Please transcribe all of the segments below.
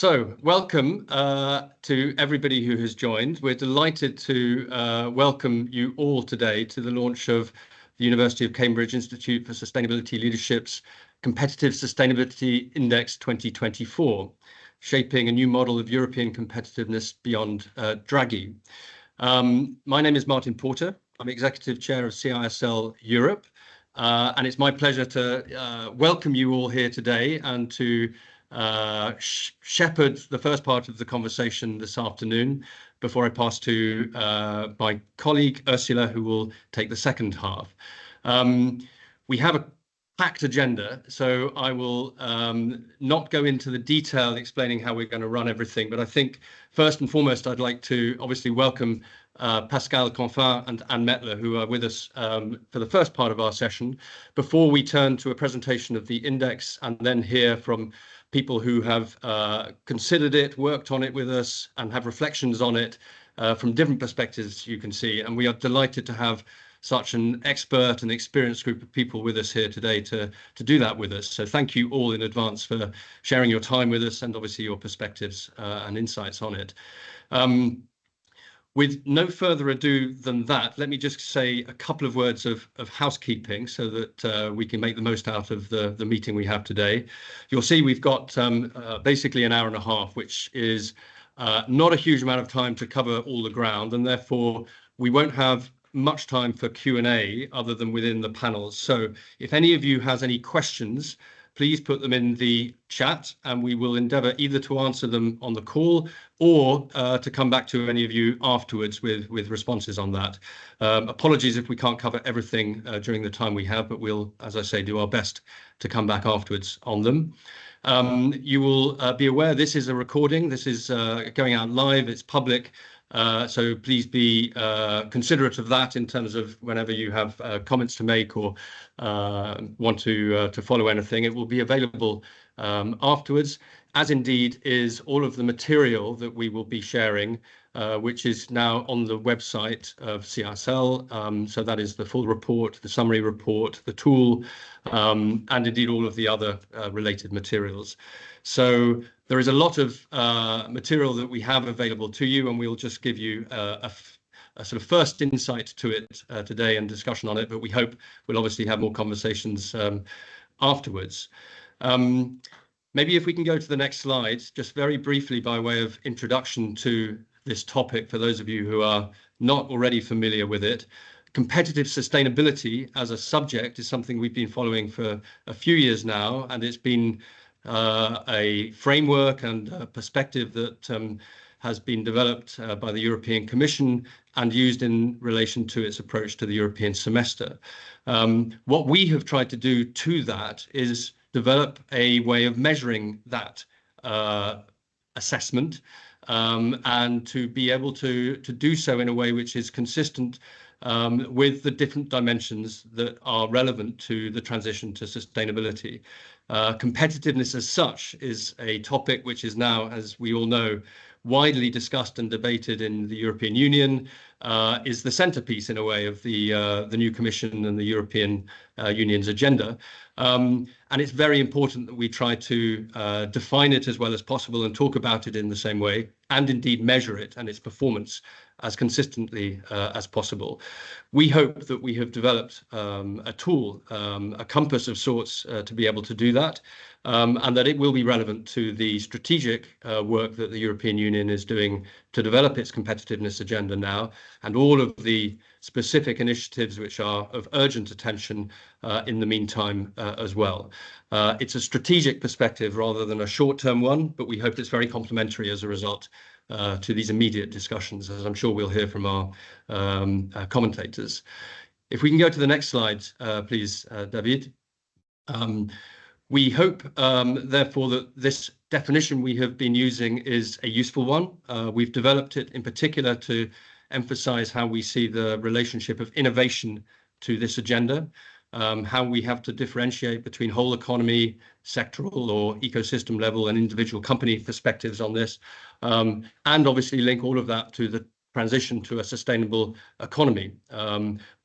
So, welcome to everybody who has joined. We're delighted to welcome you all today to the launch of the University of Cambridge Institute for Sustainability Leadership's Competitive Sustainability Index 2024, shaping a new model of European competitiveness beyond Draghi. My name is Martin Porter. I'm Executive Chair of CISL Europe, and it's my pleasure to welcome you all here today and to shepherd the first part of the conversation this afternoon before I pass to my colleague Ursula, who will take the second half. We have a packed agenda, so I will not go into the detail explaining how we're going to run everything, but I think first and foremost I'd like to obviously welcome Pascal Confin and Anne Mettler, who are with us for the first part of our session, before we turn to a presentation of the index and then hear from people who have considered it, worked on it with us, and have reflections on it from different perspectives, you can see. And we are delighted to have such an expert and experienced group of people with us here today to do that with us. So thank you all in advance for sharing your time with us and obviously your perspectives and insights on it. With no further ado than that, let me just say a couple of words of housekeeping so that we can make the most out of the meeting we have today. You'll see we've got basically an hour and a half, which is not a huge amount of time to cover all the ground, and therefore we won't have much time for Q&A other than within the panels. So if any of you has any questions, please put them in the chat and we will endeavour either to answer them on the call or to come back to any of you afterwards with responses on that. Apologies if we can't cover everything during the time we have, but we'll, as I say, do our best to come back afterwards on them. You will be aware this is a recording. This is going out live. It's public. So please be considerate of that in terms of whenever you have comments to make or want to follow anything. It will be available afterwards, as indeed is all of the material that we will be sharing, which is now on the website of CISL. So that is the full report, the summary report, the tool, and indeed all of the other related materials. So there is a lot of material that we have available to you, and we'll just give you a sort of first insight to it today and discussion on it, but we hope we'll obviously have more conversations afterwards. Maybe if we can go to the next slide, just very briefly by way of introduction to this topic, for those of you who are not already familiar with it. Competitive sustainability as a subject is something we've been following for a few years now, and it's been a framework and a perspective that has been developed by the European Commission and used in relation to its approach to the European semester. What we have tried to do to that is develop a way of measuring that assessment and to be able to do so in a way which is consistent with the different dimensions that are relevant to the transition to sustainability. Competitiveness as such is a topic which is now, as we all know, widely discussed and debated in the European Union, is the centerpiece in a way of the new Commission and the European Union's agenda. And it's very important that we try to define it as well as possible and talk about it in the same way, and indeed measure it and its performance as consistently as possible. We hope that we have developed a tool, a compass of sorts to be able to do that, and that it will be relevant to the strategic work that the European Union is doing to develop its competitiveness agenda now, and all of the specific initiatives which are of urgent attention in the meantime as well. It's a strategic perspective rather than a short-term one, but we hope it's very complementary as a result to these immediate discussions, as I'm sure we'll hear from our commentators. If we can go to the next slide, please, David. We hope, therefore, that this definition we have been using is a useful one. We've developed it in particular to emphasize how we see the relationship of innovation to this agenda, how we have to differentiate between whole economy, sectoral or ecosystem level and individual company perspectives on this, and obviously link all of that to the transition to a sustainable economy,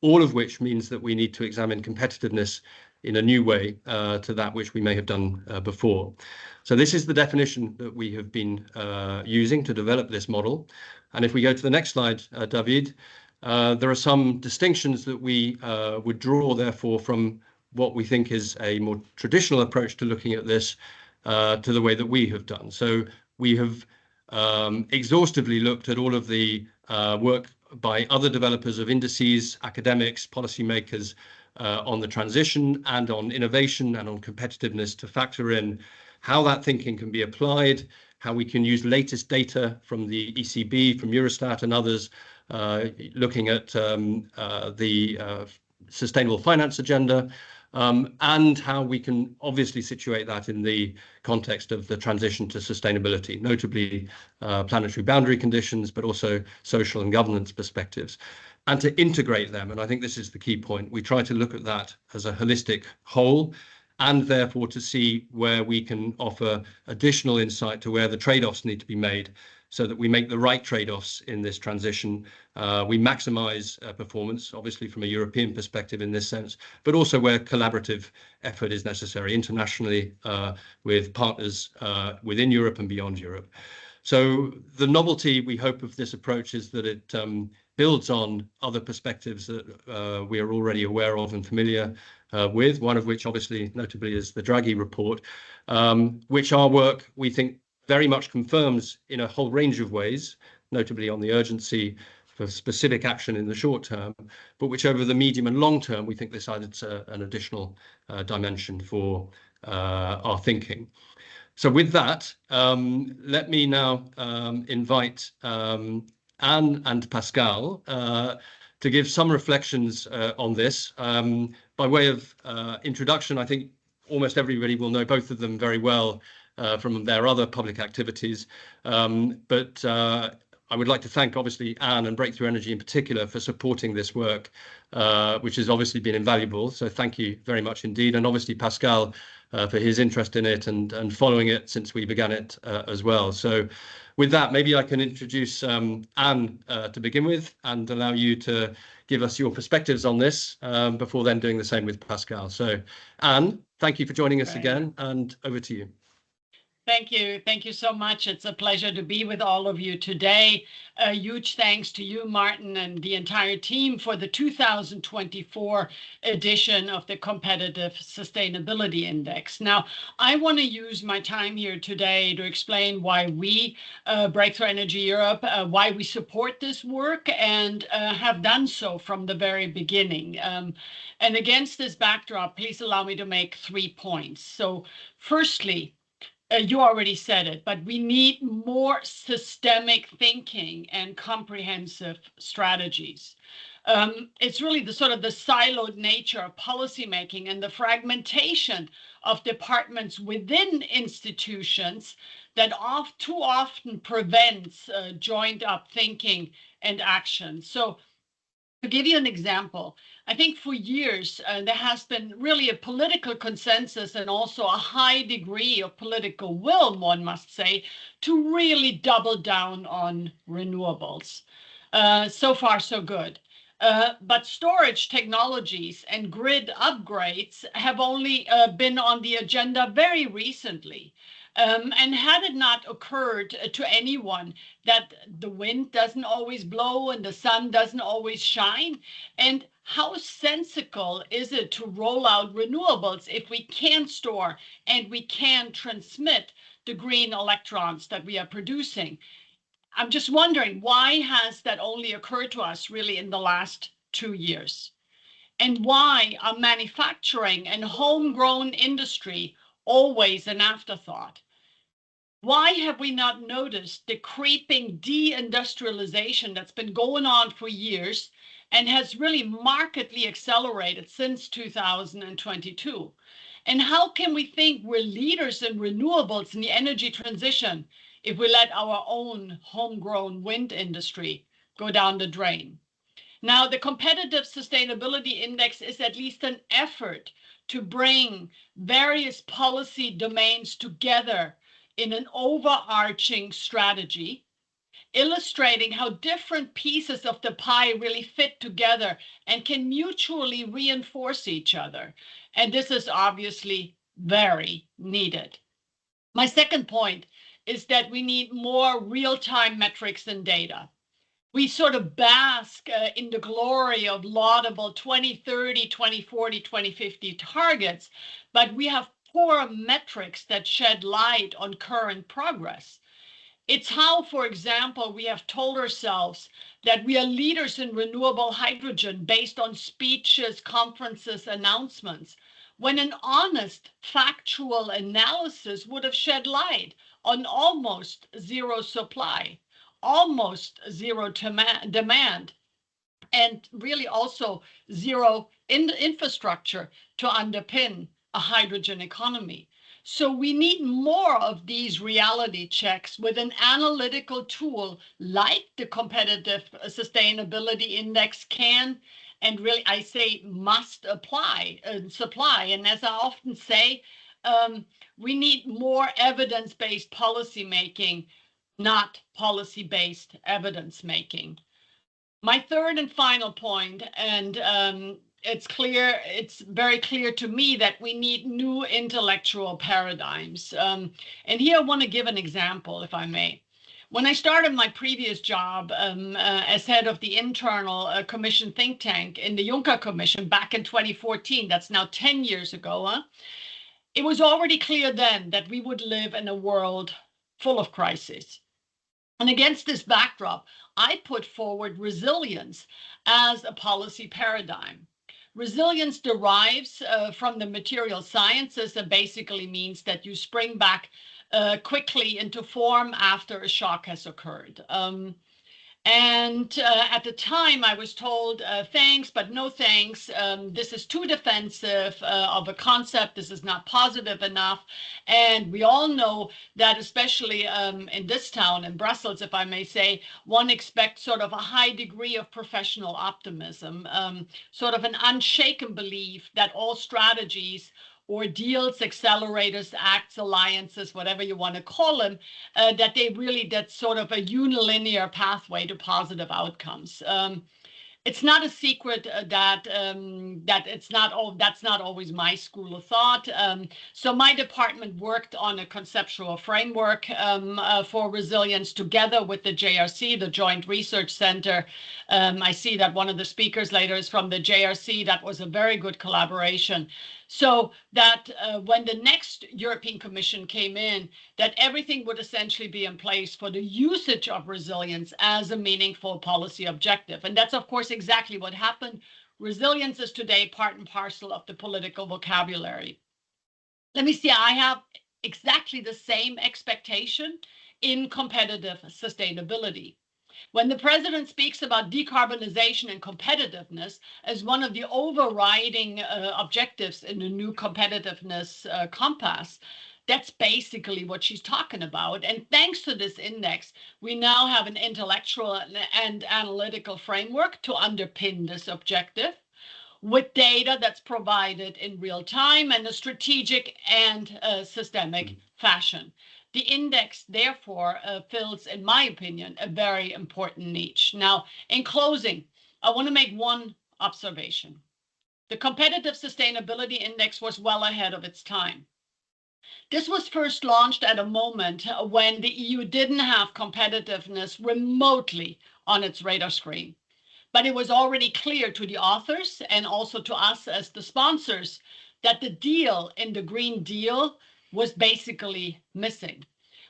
all of which means that we need to examine competitiveness in a new way to that which we may have done before. So this is the definition that we have been using to develop this model. And if we go to the next slide, David, there are some distinctions that we would draw, therefore, from what we think is a more traditional approach to looking at this to the way that we have done. So we have exhaustively looked at all of the work by other developers of indices, academics, policymakers on the transition and on innovation and on competitiveness to factor in how that thinking can be applied, how we can use latest data from the ECB, from Eurostat and others, looking at the sustainable finance agenda, and how we can obviously situate that in the context of the transition to sustainability, notably planetary boundary conditions, but also social and governance perspectives, and to integrate them. And I think this is the key point. We try to look at that as a holistic whole, and therefore to see where we can offer additional insight to where the trade-offs need to be made so that we make the right trade-offs in this transition. We maximize performance, obviously from a European perspective in this sense, but also where collaborative effort is necessary internationally with partners within Europe and beyond Europe. So the novelty, we hope, of this approach is that it builds on other perspectives that we are already aware of and familiar with, one of which obviously notably is the Draghi report, which our work, we think, very much confirms in a whole range of ways, notably on the urgency for specific action in the short term, but which over the medium and long term, we think this adds an additional dimension for our thinking. So with that, let me now invite Anne and Pascal to give some reflections on this. By way of introduction, I think almost everybody will know both of them very well from their other public activities. But I would like to thank, obviously, Anne and Breakthrough Energy in particular for supporting this work, which has obviously been invaluable. So thank you very much indeed. And obviously, Pascal, for his interest in it and following it since we began it as well. So with that, maybe I can introduce Anne to begin with and allow you to give us your perspectives on this before then doing the same with Pascal. So Anne, thank you for joining us again, and over to you. Thank you. Thank you so much. It's a pleasure to be with all of you today. A huge thanks to you, Martin, and the entire team for the 2024 edition of the Competitive Sustainability Index. Now, I want to use my time here today to explain why we, Breakthrough Energy Europe, why we support this work and have done so from the very beginning. And against this backdrop, please allow me to make 3 points. So firstly, you already said it, but we need more systemic thinking and comprehensive strategies. It's really the sort of the siloed nature of policymaking and the fragmentation of departments within institutions that too often prevents joined up thinking and action. So to give you an example, I think for years there has been really a political consensus and also a high degree of political will, one must say, to really double down on renewables. So far, so good. But storage technologies and grid upgrades have only been on the agenda very recently. And had it not occurred to anyone that the wind doesn't always blow and the sun doesn't always shine, and how sensical is it to roll out renewables if we can store and we can transmit the green electrons that we are producing? I'm just wondering, why has that only occurred to us really in the last 2 years? And why are manufacturing and homegrown industry always an afterthought? Why have we not noticed the creeping deindustrialization that's been going on for years and has really markedly accelerated since 2022? And how can we think we're leaders in renewables in the energy transition if we let our own homegrown wind industry go down the drain? Now, the Competitive Sustainability Index is at least an effort to bring various policy domains together in an overarching strategy. illustrating how different pieces of the pie really fit together and can mutually reinforce each other. And this is obviously very needed. My second point is that we need more real-time metrics and data. We sort of bask in the glory of laudable 2030, 2040, 2050 targets, but we have poor metrics that shed light on current progress. It's how, for example, we have told ourselves that we are leaders in renewable hydrogen based on speeches, conferences, announcements, when an honest, factual analysis would have shed light on almost zero supply, almost zero demand, and really also zero infrastructure to underpin a hydrogen economy. So we need more of these reality checks with an analytical tool like the Competitive Sustainability Index can, and really I say must apply and supply. And as I often say, we need more evidence-based policy making, not policy-based evidence making. My third and final point, and it's very clear to me that we need new intellectual paradigms. And here I want to give an example, if I may. When I started my previous job as head of the internal commission think tank in the Juncker Commission back in 2014, that's now 10 years ago, it was already clear then that we would live in a world full of crises. And against this backdrop, I put forward resilience as a policy paradigm. Resilience derives from the material sciences and basically means that you spring back quickly into form after a shock has occurred. At the time, I was told, thanks, but no thanks. This is too defensive of a concept. This is not positive enough. And we all know that, especially in this town, in Brussels, if I may say, one expects sort of a high degree of professional optimism, sort of an unshaken belief that all strategies or deals, accelerators, acts, alliances, whatever you want to call them, that's sort of a unilinear pathway to positive outcomes. It's not a secret that's not always my school of thought. So my department worked on a conceptual framework for resilience together with the JRC, the Joint Research Center. I see that one of the speakers later is from the JRC. That was a very good collaboration. So that when the next European Commission came in, that everything would essentially be in place for the usage of resilience as a meaningful policy objective. And that's, of course, exactly what happened. Resilience is today part and parcel of the political vocabulary. Let me see, I have exactly the same expectation in competitive sustainability. When the president speaks about decarbonization and competitiveness as one of the overriding objectives in the new competitiveness compass, that's basically what she's talking about. And thanks to this index, we now have an intellectual and analytical framework to underpin this objective, with data that's provided in real time and a strategic and systemic fashion. The index, therefore, fills, in my opinion, a very important niche. Now, in closing, I want to make one observation. The Competitive Sustainability Index was well ahead of its time. This was first launched at a moment when the EU didn't have competitiveness remotely on its radar screen. But it was already clear to the authors and also to us as the sponsors that the deal in the Green Deal was basically missing.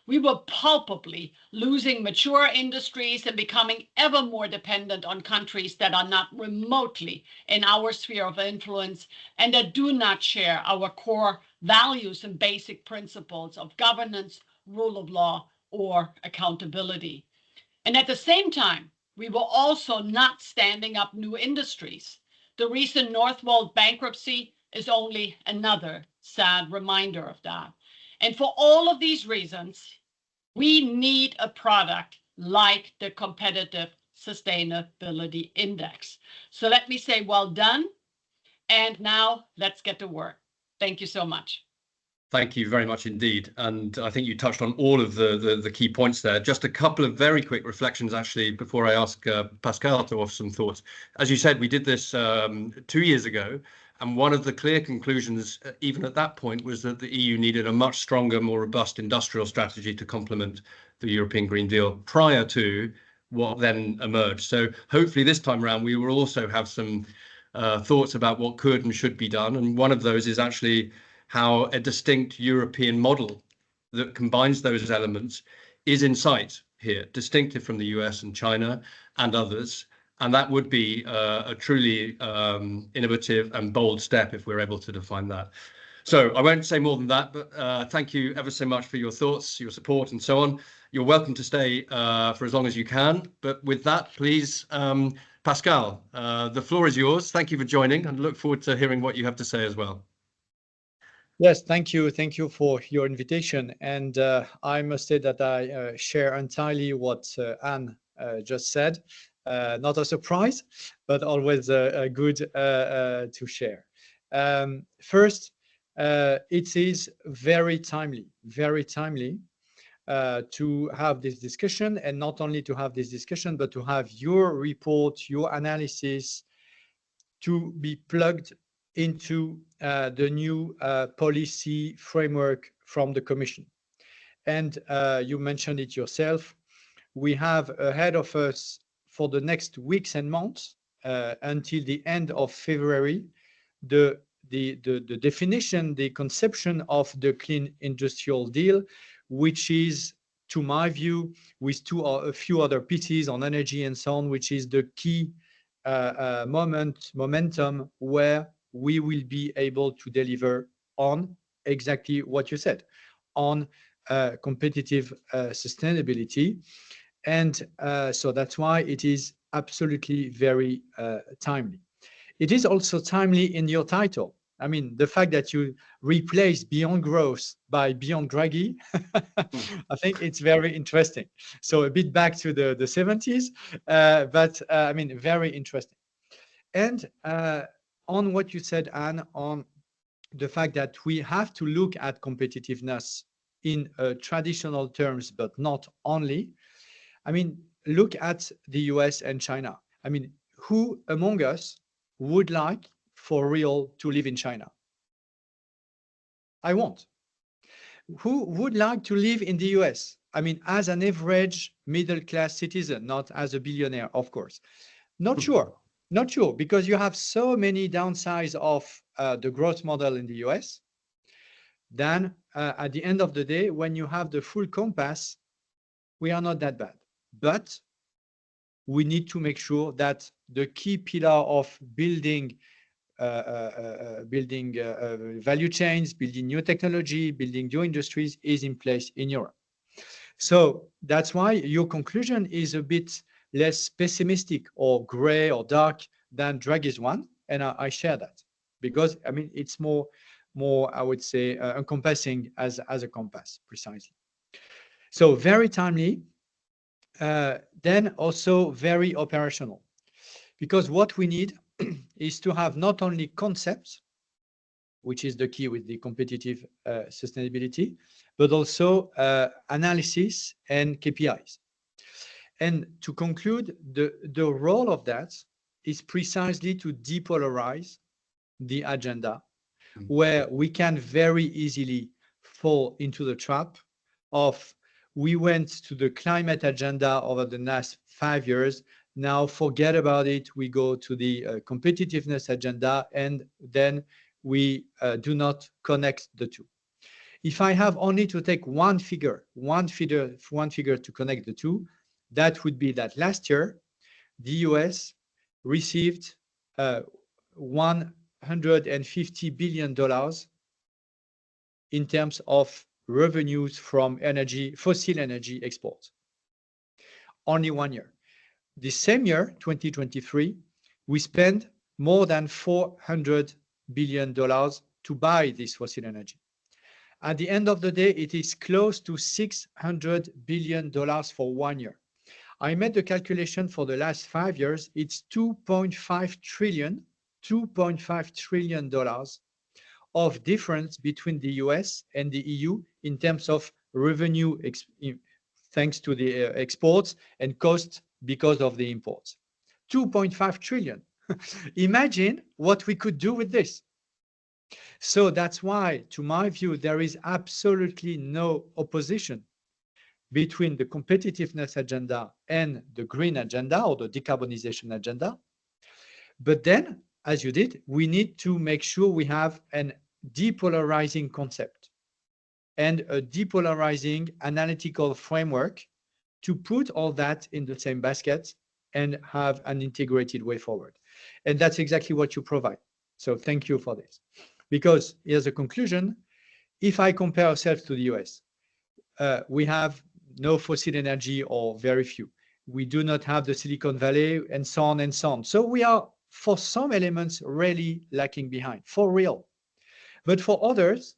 We were palpably losing mature industries and becoming ever more dependent on countries that are not remotely in our sphere of influence and that do not share our core values and basic principles of governance, rule of law, or accountability. And at the same time, we were also not standing up new industries. The recent Northvolt bankruptcy is only another sad reminder of that. And for all of these reasons, we need a product like the Competitive Sustainability Index. So let me say well done. And now let's get to work. Thank you so much. Thank you very much indeed. And I think you touched on all of the key points there. Just a couple of very quick reflections, actually, before I ask Pascal to offer some thoughts. As you said, we did this 2 years ago. And one of the clear conclusions, even at that point, was that the EU needed a much stronger, more robust industrial strategy to complement the European Green Deal prior to what then emerged. So hopefully this time around, we will also have some thoughts about what could and should be done. And one of those is actually how a distinct European model that combines those elements is in sight here, distinctive from the US and China and others. And that would be a truly innovative and bold step if we're able to define that. So I won't say more than that, but thank you ever so much for your thoughts, your support, and so on. You're welcome to stay for as long as you can. But with that, please, Pascal, the floor is yours. Thank you for joining, and look forward to hearing what you have to say as well. Yes, thank you. Thank you for your invitation. And I must say that I share entirely what Anne just said. Not a surprise, but always good to share. First, it is very timely to have this discussion, and not only to have this discussion, but to have your report, your analysis to be plugged into the new policy framework from the Commission. And you mentioned it yourself. We have ahead of us for the next weeks and months until the end of February, the definition, the conception of the Clean Industrial Deal, which is, to my view, with a few other pieces on energy and so on, which is the key momentum where we will be able to deliver on exactly what you said, on competitive sustainability. And so that's why it is absolutely very timely. It is also timely in your title. I mean, the fact that you replace Beyond Growth by Beyond Draghi, I think it's very interesting. So a bit back to the 70s, but I mean, very interesting. And on what you said, Anne, on the fact that we have to look at competitiveness in traditional terms, but not only. I mean, look at the US and China. I mean, who among us would like for real to live in China? I won't. Who would like to live in the US? I mean, as an average middle-class citizen, not as a billionaire, of course. Not sure. Not sure, because you have so many downsides of the growth model in the US. Then at the end of the day, when you have the full compass, we are not that bad. But we need to make sure that the key pillar of building value chains, building new technology, building new industries is in place in Europe. So that's why your conclusion is a bit less pessimistic or gray or dark than Draghi's one. And I share that because, I mean, it's more I would say, encompassing as a compass, precisely. So very timely, then also very operational. Because what we need is to have not only concepts, which is the key with the competitive sustainability, but also analysis and KPIs. And to conclude, the role of that is precisely to depolarize the agenda, where we can very easily fall into the trap of we went to the climate agenda over the last 5 years. Now forget about it. We go to the competitiveness agenda, and then we do not connect the two. If I have only to take one figure to connect the two, that would be that last year, the US received $150 billion in terms of revenues from fossil energy exports. Only 1 year. The same year, 2023, we spent more than $400 billion to buy this fossil energy. At the end of the day, it is close to $600 billion for 1 year. I made the calculation for the last 5 years. It's $2.5 trillion of difference between the US and the EU in terms of revenue thanks to the exports and cost because of the imports. 2.5 trillion. Imagine what we could do with this. So that's why, to my view, there is absolutely no opposition between the competitiveness agenda and the green agenda or the decarbonization agenda. But then, as you did, we need to make sure we have an depolarizing concept and a depolarizing analytical framework to put all that in the same basket and have an integrated way forward. And that's exactly what you provide. So thank you for this. Because here's a conclusion. If I compare ourselves to the US, we have no fossil energy or very few. We do not have the Silicon Valley and so on and so on. So we are, for some elements, really lacking behind, for real. But for others,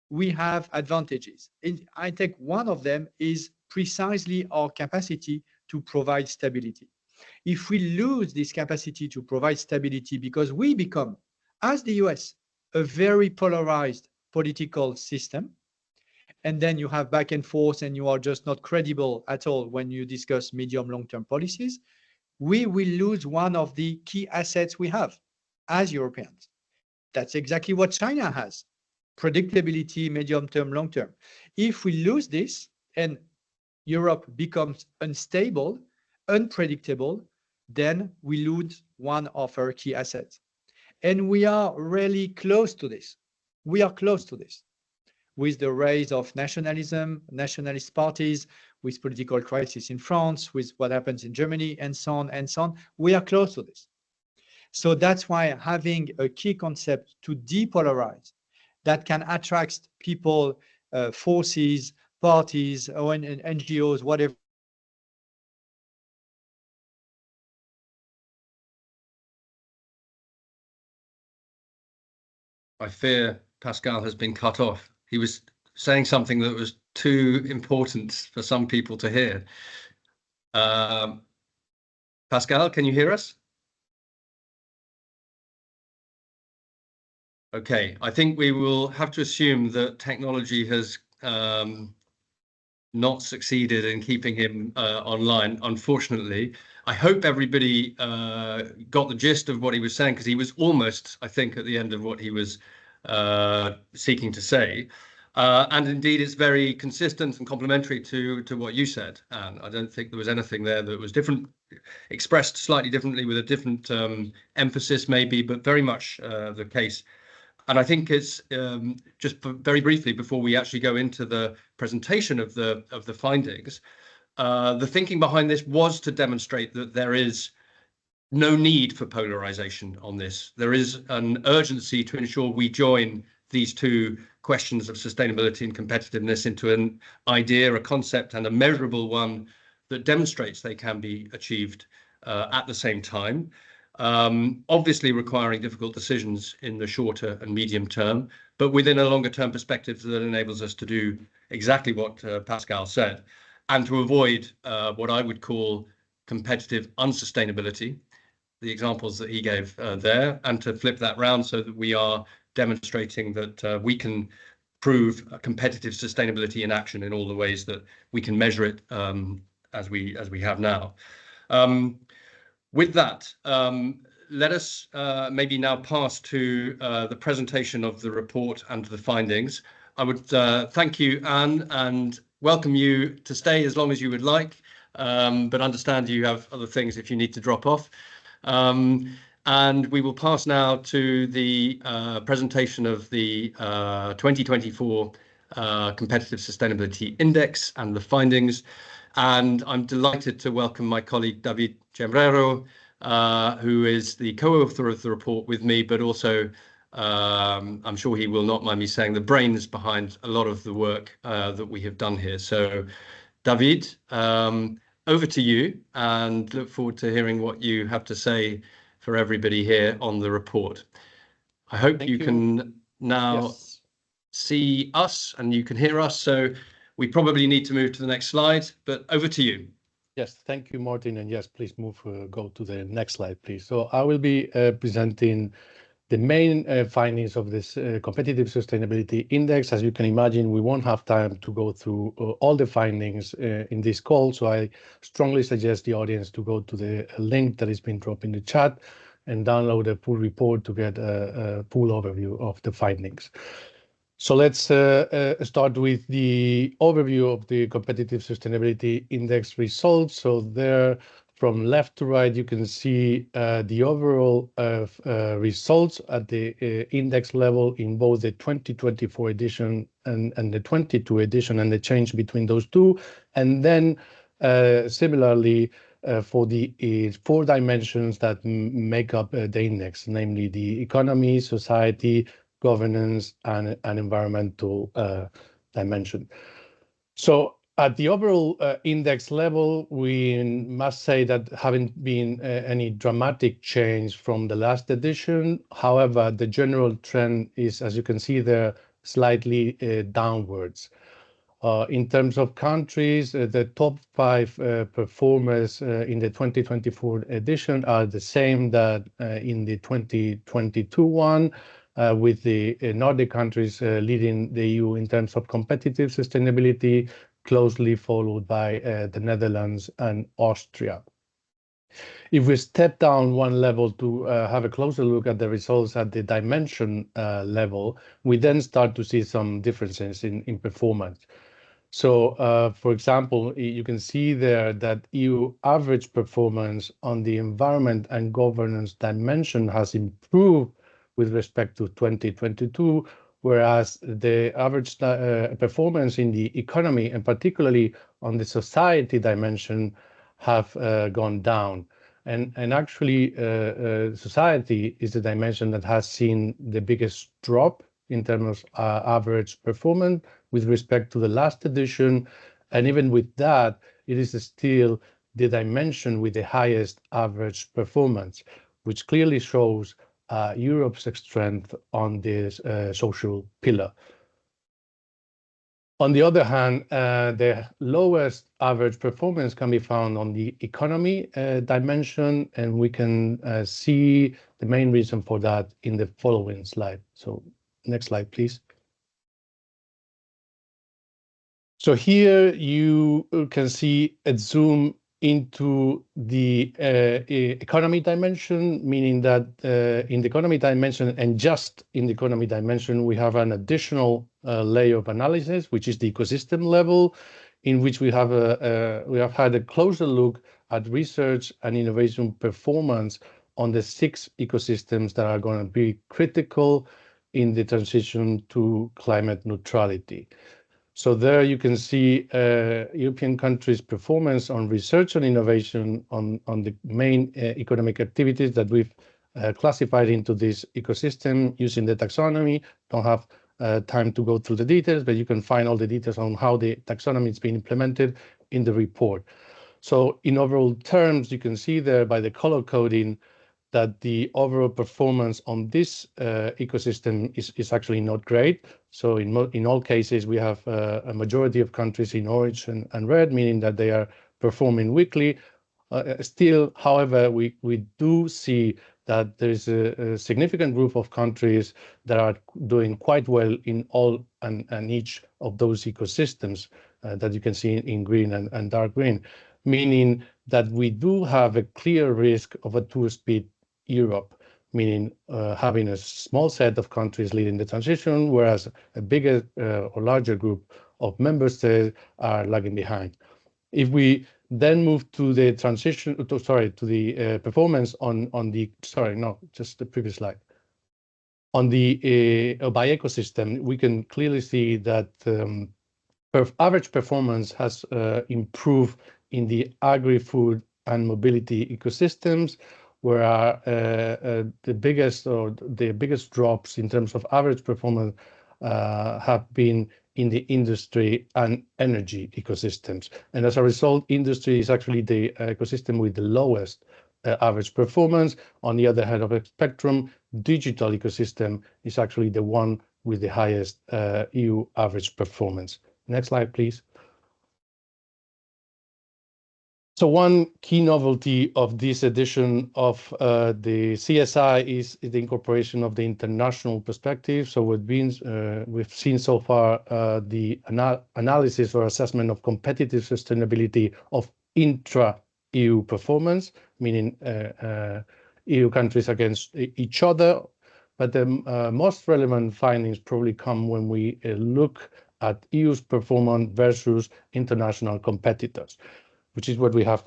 we have advantages. And I think one of them is precisely our capacity to provide stability. If we lose this capacity to provide stability because we become, as the US, a very polarized political system, and then you have back and forth and you are just not credible at all when you discuss medium long-term policies, we will lose one of the key assets we have as Europeans. That's exactly what China has. Predictability, medium-term, long-term. If we lose this and Europe becomes unstable, unpredictable, then we lose one of our key assets. And we are really close to this. We are close to this. With the rise of nationalism, nationalist parties, with political crisis in France, with what happens in Germany, and so on and so on, we are close to this. So that's why having a key concept to depolarize that can attract people, forces, parties, or NGOs, whatever. I fear Pascal has been cut off. He was saying something that was too important for some people to hear. Pascal, can you hear us? Okay, I think we will have to assume that technology has not succeeded in keeping him online, unfortunately. I hope everybody got the gist of what he was saying, because he was almost, I think, at the end of what he was seeking to say. And indeed, it's very consistent and complementary to what you said. And I don't think there was anything there that was different, expressed slightly differently with a different emphasis maybe, but very much the case. And I think it's just very briefly before we actually go into the presentation of the findings, the thinking behind this was to demonstrate that there is no need for polarization on this. There is an urgency to ensure we join these two questions of sustainability and competitiveness into an idea, a concept, and a measurable one that demonstrates they can be achieved at the same time. Obviously requiring difficult decisions in the shorter and medium term, but within a longer term perspective that enables us to do exactly what Pascal said, and to avoid what I would call competitive unsustainability, the examples that he gave there, and to flip that round so that we are demonstrating that we can prove competitive sustainability in action in all the ways that we can measure it as we have now. With that, let us maybe now pass to the presentation of the report and the findings. I would thank you, Anne, and welcome you to stay as long as you would like, but understand you have other things if you need to drop off. And we will pass now to the presentation of the 2024 Competitive Sustainability Index and the findings. And I'm delighted to welcome my colleague, David Gembrero, who is the co-author of the report with me, but also, I'm sure he will not mind me saying, the brains behind a lot of the work that we have done here. So, David, over to you, and look forward to hearing what you have to say for everybody here on the report. I hope you can now see us and you can hear us. So we probably need to move to the next slide, but over to you. Yes, thank you, Martin. And yes, please go to the next slide, please. So I will be presenting The main findings of this competitive sustainability index, as you can imagine, we won't have time to go through all the findings in this call, so I strongly suggest the audience to go to the link that has been dropped in the chat and download a full report to get a full overview of the findings. So let's start with the overview of the competitive sustainability index results. So there, from left to right, you can see the overall results at the index level in both the 2024 edition and the 22 edition, and the change between those two. And then similarly, for the 4 dimensions that make up the index, namely the economy, society, governance, and an environmental dimension. So at the overall index level, we must say that haven't been any dramatic change from the last edition. However, the general trend is, as you can see there, slightly downwards. In terms of countries, the top 5 performers in the 2024 edition are the same that in the 2022 one, with the Nordic countries leading the EU in terms of competitive sustainability, closely followed by the Netherlands and Austria. If we step down one level to have a closer look at the results at the dimension level, we then start to see some differences in performance. So, for example, you can see there that EU average performance on the environment and governance dimension has improved with respect to 2022, whereas the average performance in the economy, and particularly on the society dimension, have gone down. And actually, society is the dimension that has seen the biggest drop in terms of average performance with respect to the last edition. And even with that, it is still the dimension with the highest average performance, which clearly shows Europe's strength on this social pillar. On the other hand, the lowest average performance can be found on the economy dimension, and we can see the main reason for that in the following slide. So next slide, please. So here you can see a zoom into the economy dimension, meaning that in the economy dimension, and just in the economy dimension, we have an additional layer of analysis, which is the ecosystem level, in which we have had a closer look at research and innovation performance on the 6 ecosystems that are going to be critical in the transition to climate neutrality. So there you can see European countries' performance on research and innovation on the main economic activities that we've classified into this ecosystem using the taxonomy. Don't have time to go through the details, but you can find all the details on how the taxonomy is being implemented in the report. So in overall terms, you can see there by the color coding that the overall performance on this ecosystem is actually not great. So in all cases, we have a majority of countries in orange and red, meaning that they are performing weakly. Still, however, we do see that there is a significant group of countries that are doing quite well in all and each of those ecosystems that you can see in green and dark green, meaning that we do have a clear risk of a two-speed Europe, meaning having a small set of countries leading the transition, whereas a bigger or larger group of member states are lagging behind. If we then move to the transition, to the performance on the, just the previous slide. On the by ecosystem, we can clearly see that average performance has improved in the agri-food and mobility ecosystems, where the biggest drops in terms of average performance have been in the industry and energy ecosystems. And as a result, industry is actually the ecosystem with the lowest average performance. On the other hand of the spectrum, digital ecosystem is actually the one with the highest EU average performance. Next slide, please. So one key novelty of this edition of the CSI is the incorporation of the international perspective. So we've seen so far the analysis or assessment of competitive sustainability of intra-EU performance, meaning EU countries against each other. But the most relevant findings probably come when we look at EU's performance versus international competitors, which is what we have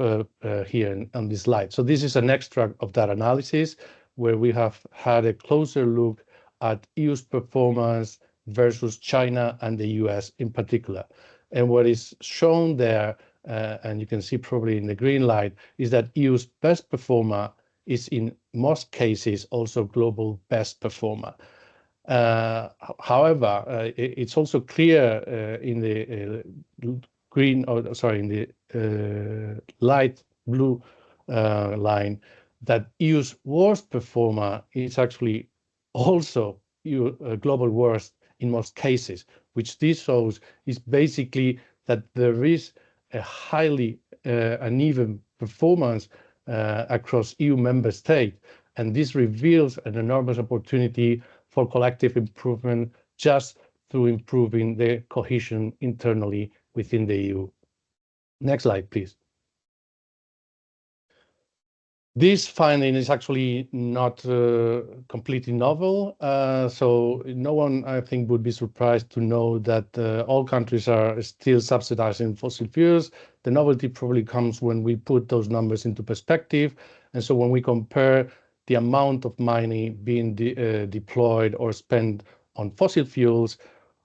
here on this slide. So this is an extract of that analysis where we have had a closer look at EU's performance versus China and the US in particular. And what is shown there, and you can see probably in the green light, is that EU's best performer is in most cases also global best performer. However, it's also clear in the green, or sorry, in the light blue line, that EU's worst performer is actually also global worst in most cases, which this shows is basically that there is a highly uneven performance across EU member states, and this reveals an enormous opportunity for collective improvement just through improving the cohesion internally within the EU. Next slide, please. This finding is actually not completely novel, so no one, I think, would be surprised to know that all countries are still subsidizing fossil fuels. The novelty probably comes when we put those numbers into perspective, and so when we compare the amount of money being deployed or spent on fossil fuels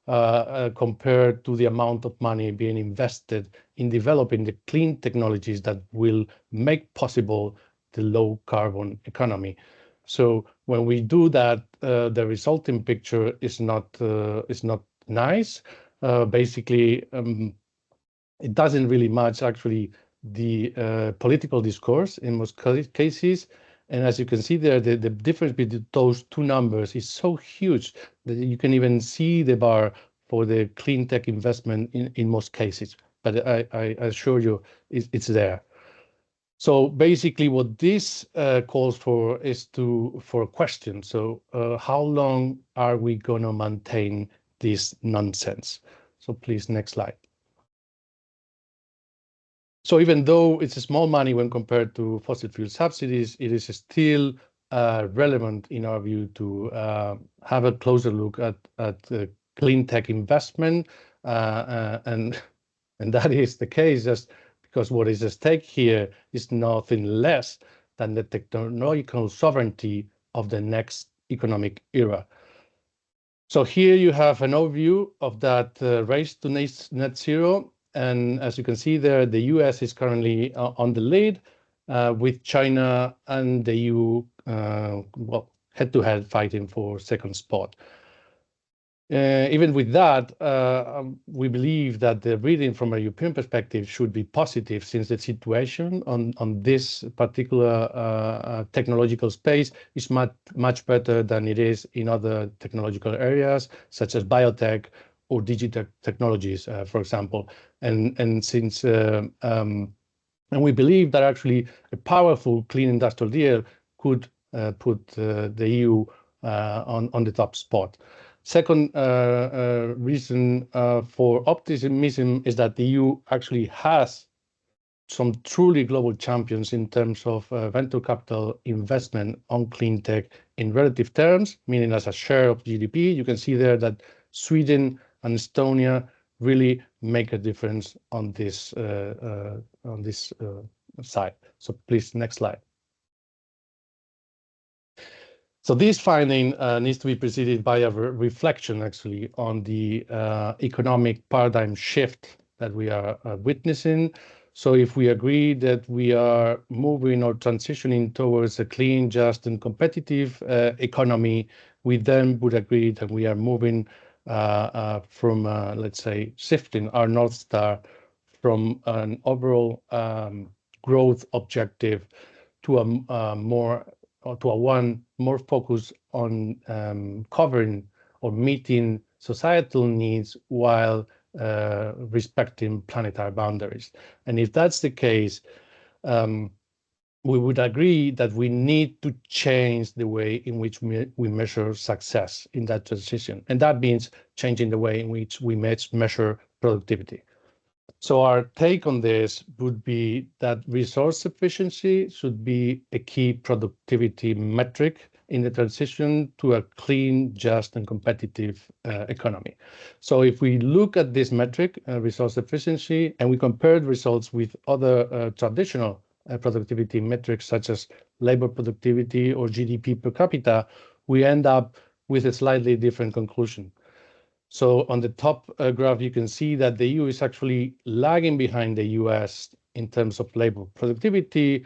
compared to the amount of money being invested in developing the clean technologies that will make possible the low carbon economy. So when we do that, the resulting picture is not nice. Basically, it doesn't really match actually the political discourse in most cases. And as you can see there, the difference between those two numbers is so huge that you can even see the bar for the clean tech investment in most cases. But I assure you, it's there. So basically what this calls for is for a question. So how long are we going to maintain this nonsense? So please, next slide. So even though it's a small money when compared to fossil fuel subsidies, it is still relevant in our view to have a closer look at clean tech investment. And that is the case just because what is at stake here is nothing less than the technological sovereignty of the next economic era. So here you have an overview of that race to net zero. And as you can see there, the US is currently on the lead with China and the EU, well, head-to-head fighting for second spot. Even with that, we believe that the reading from a European perspective should be positive, since the situation on this particular technological space is much better than it is in other technological areas, such as biotech or digital technologies, for example. And since and we believe that actually a powerful clean industrial deal could put the EU on the top spot. Second reason for optimism is that the EU actually has some truly global champions in terms of venture capital investment on clean tech in relative terms, meaning as a share of GDP. You can see there that Sweden and Estonia really make a difference on this side. So please, next slide. So this finding needs to be preceded by a reflection, actually, on the economic paradigm shift that we are witnessing. So if we agree that we are moving or transitioning towards a clean, just, and competitive economy, we then would agree that we are moving from, let's say, shifting our North Star from an overall growth objective to a one more focused on covering or meeting societal needs while respecting planetary boundaries. And if that's the case, we would agree that we need to change the way in which we measure success in that transition. And that means changing the way in which we measure productivity. So our take on this would be that resource efficiency should be a key productivity metric in the transition to a clean, just, and competitive economy. So if we look at this metric, resource efficiency, and we compare results with other traditional productivity metrics such as labor productivity or GDP per capita, we end up with a slightly different conclusion. So on the top graph, you can see that the EU is actually lagging behind the US in terms of labor productivity,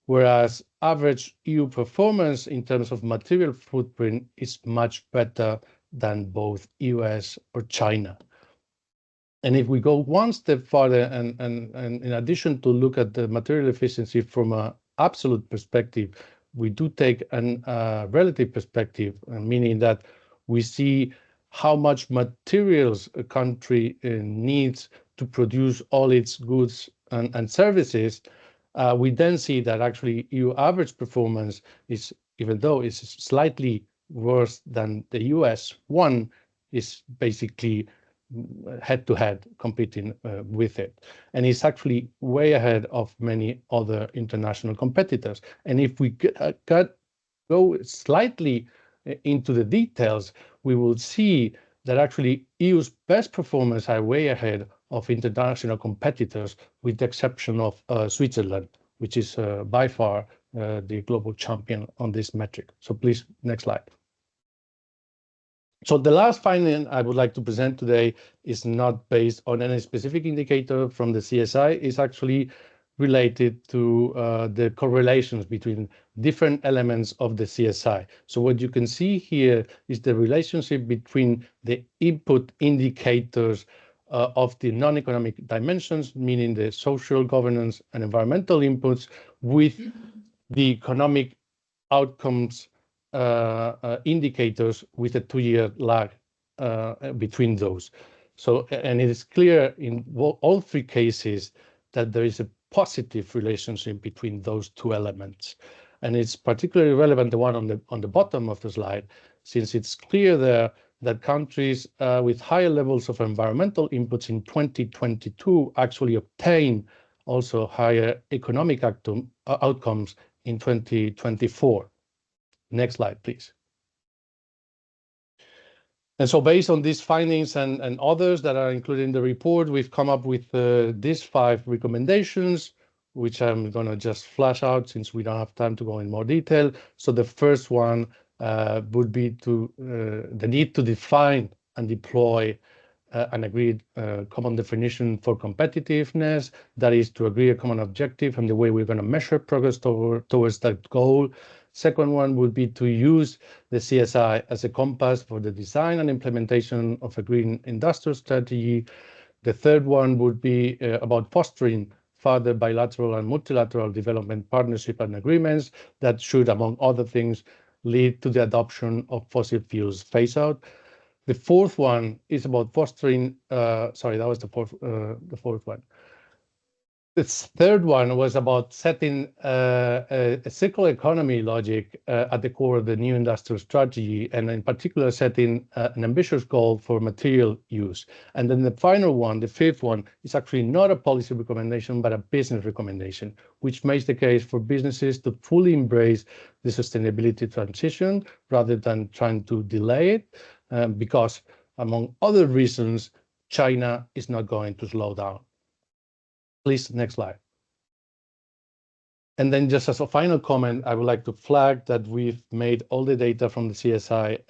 whereas average EU performance in terms of material footprint is much better than both US or China. And if we go one step further and in addition to look at the material efficiency from an absolute perspective, we do take a relative perspective, meaning that we see how much materials a country needs to produce all its goods and services. We then see that actually EU average performance is, even though it's slightly worse than the US one, is basically head-to-head competing with it. And it's actually way ahead of many other international competitors. And if we go slightly into the details, we will see that actually EU's best performers are way ahead of international competitors, with the exception of Switzerland, which is by far the global champion on this metric. So please, next slide. So the last finding I would like to present today is not based on any specific indicator from the CSI. It's actually related to the correlations between different elements of the CSI. So what you can see here is the relationship between the input indicators of the non-economic dimensions, meaning the social, governance, and environmental inputs, with the economic outcomes indicators with a 2-year lag between those. So, and it is clear in all three cases that there is a positive relationship between those two elements. And it's particularly relevant, the one on the bottom of the slide, since it's clear there that countries with higher levels of environmental inputs in 2022 actually obtain also higher economic outcomes in 2024. Next slide, please. And so based on these findings and others that are included in the report, we've come up with these 5 recommendations, which I'm going to just flash out since we don't have time to go in more detail. So the first one would be the need to define and deploy an agreed common definition for competitiveness. That is to agree a common objective and the way we're going to measure progress towards that goal. Second one would be to use the CSI as a compass for the design and implementation of a green industrial strategy. The third one would be about fostering further bilateral and multilateral development partnership and agreements that should, among other things, lead to the adoption of fossil fuels phase out. The fourth one is about fostering, sorry, that was the fourth one. The third one was about setting a circular economy logic at the core of the new industrial strategy, and in particular setting an ambitious goal for material use. And then the final one, the fifth one, is actually not a policy recommendation, but a business recommendation, which makes the case for businesses to fully embrace the sustainability transition rather than trying to delay it, because, among other reasons, China is not going to slow down. Please, next slide. And then just as a final comment, I would like to flag that we've made all the data from the CSI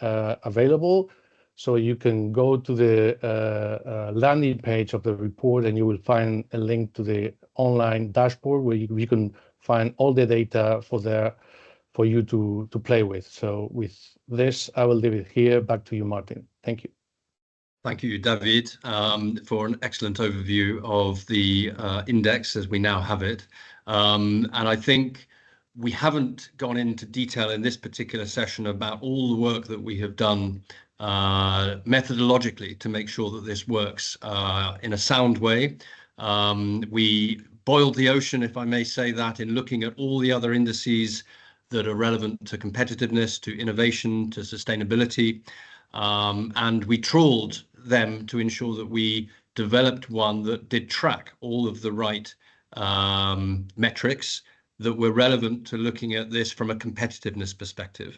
available. So you can go to the landing page of the report and you will find a link to the online dashboard where you can find all the data for you to play with. So with this, I will leave it here. Back to you, Martin. Thank you. Thank you, David, for an excellent overview of the index as we now have it. And I think we haven't gone into detail in this particular session about all the work that we have done methodologically to make sure that this works in a sound way. We boiled the ocean, if I may say that, in looking at all the other indices that are relevant to competitiveness, to innovation, to sustainability. And we trawled them to ensure that we developed one that did track all of the right metrics that were relevant to looking at this from a competitiveness perspective.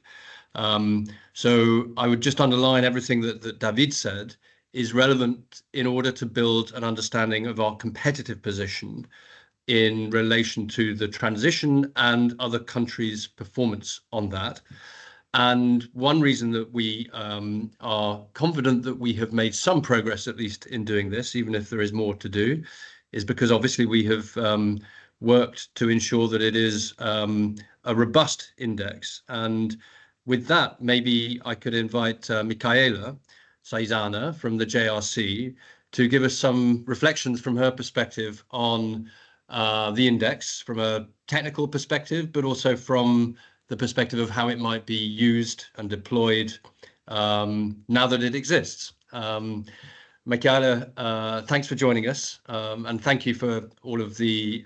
So I would just underline everything that David said is relevant in order to build an understanding of our competitive position in relation to the transition and other countries' performance on that. And one reason that we are confident that we have made some progress, at least in doing this, even if there is more to do, is because obviously we have worked to ensure that it is a robust index. And with that, maybe I could invite Michaela Saizana from the JRC to give us some reflections from her perspective on the index from a technical perspective, but also from the perspective of how it might be used and deployed now that it exists. Michaela, thanks for joining us, and thank you for all of the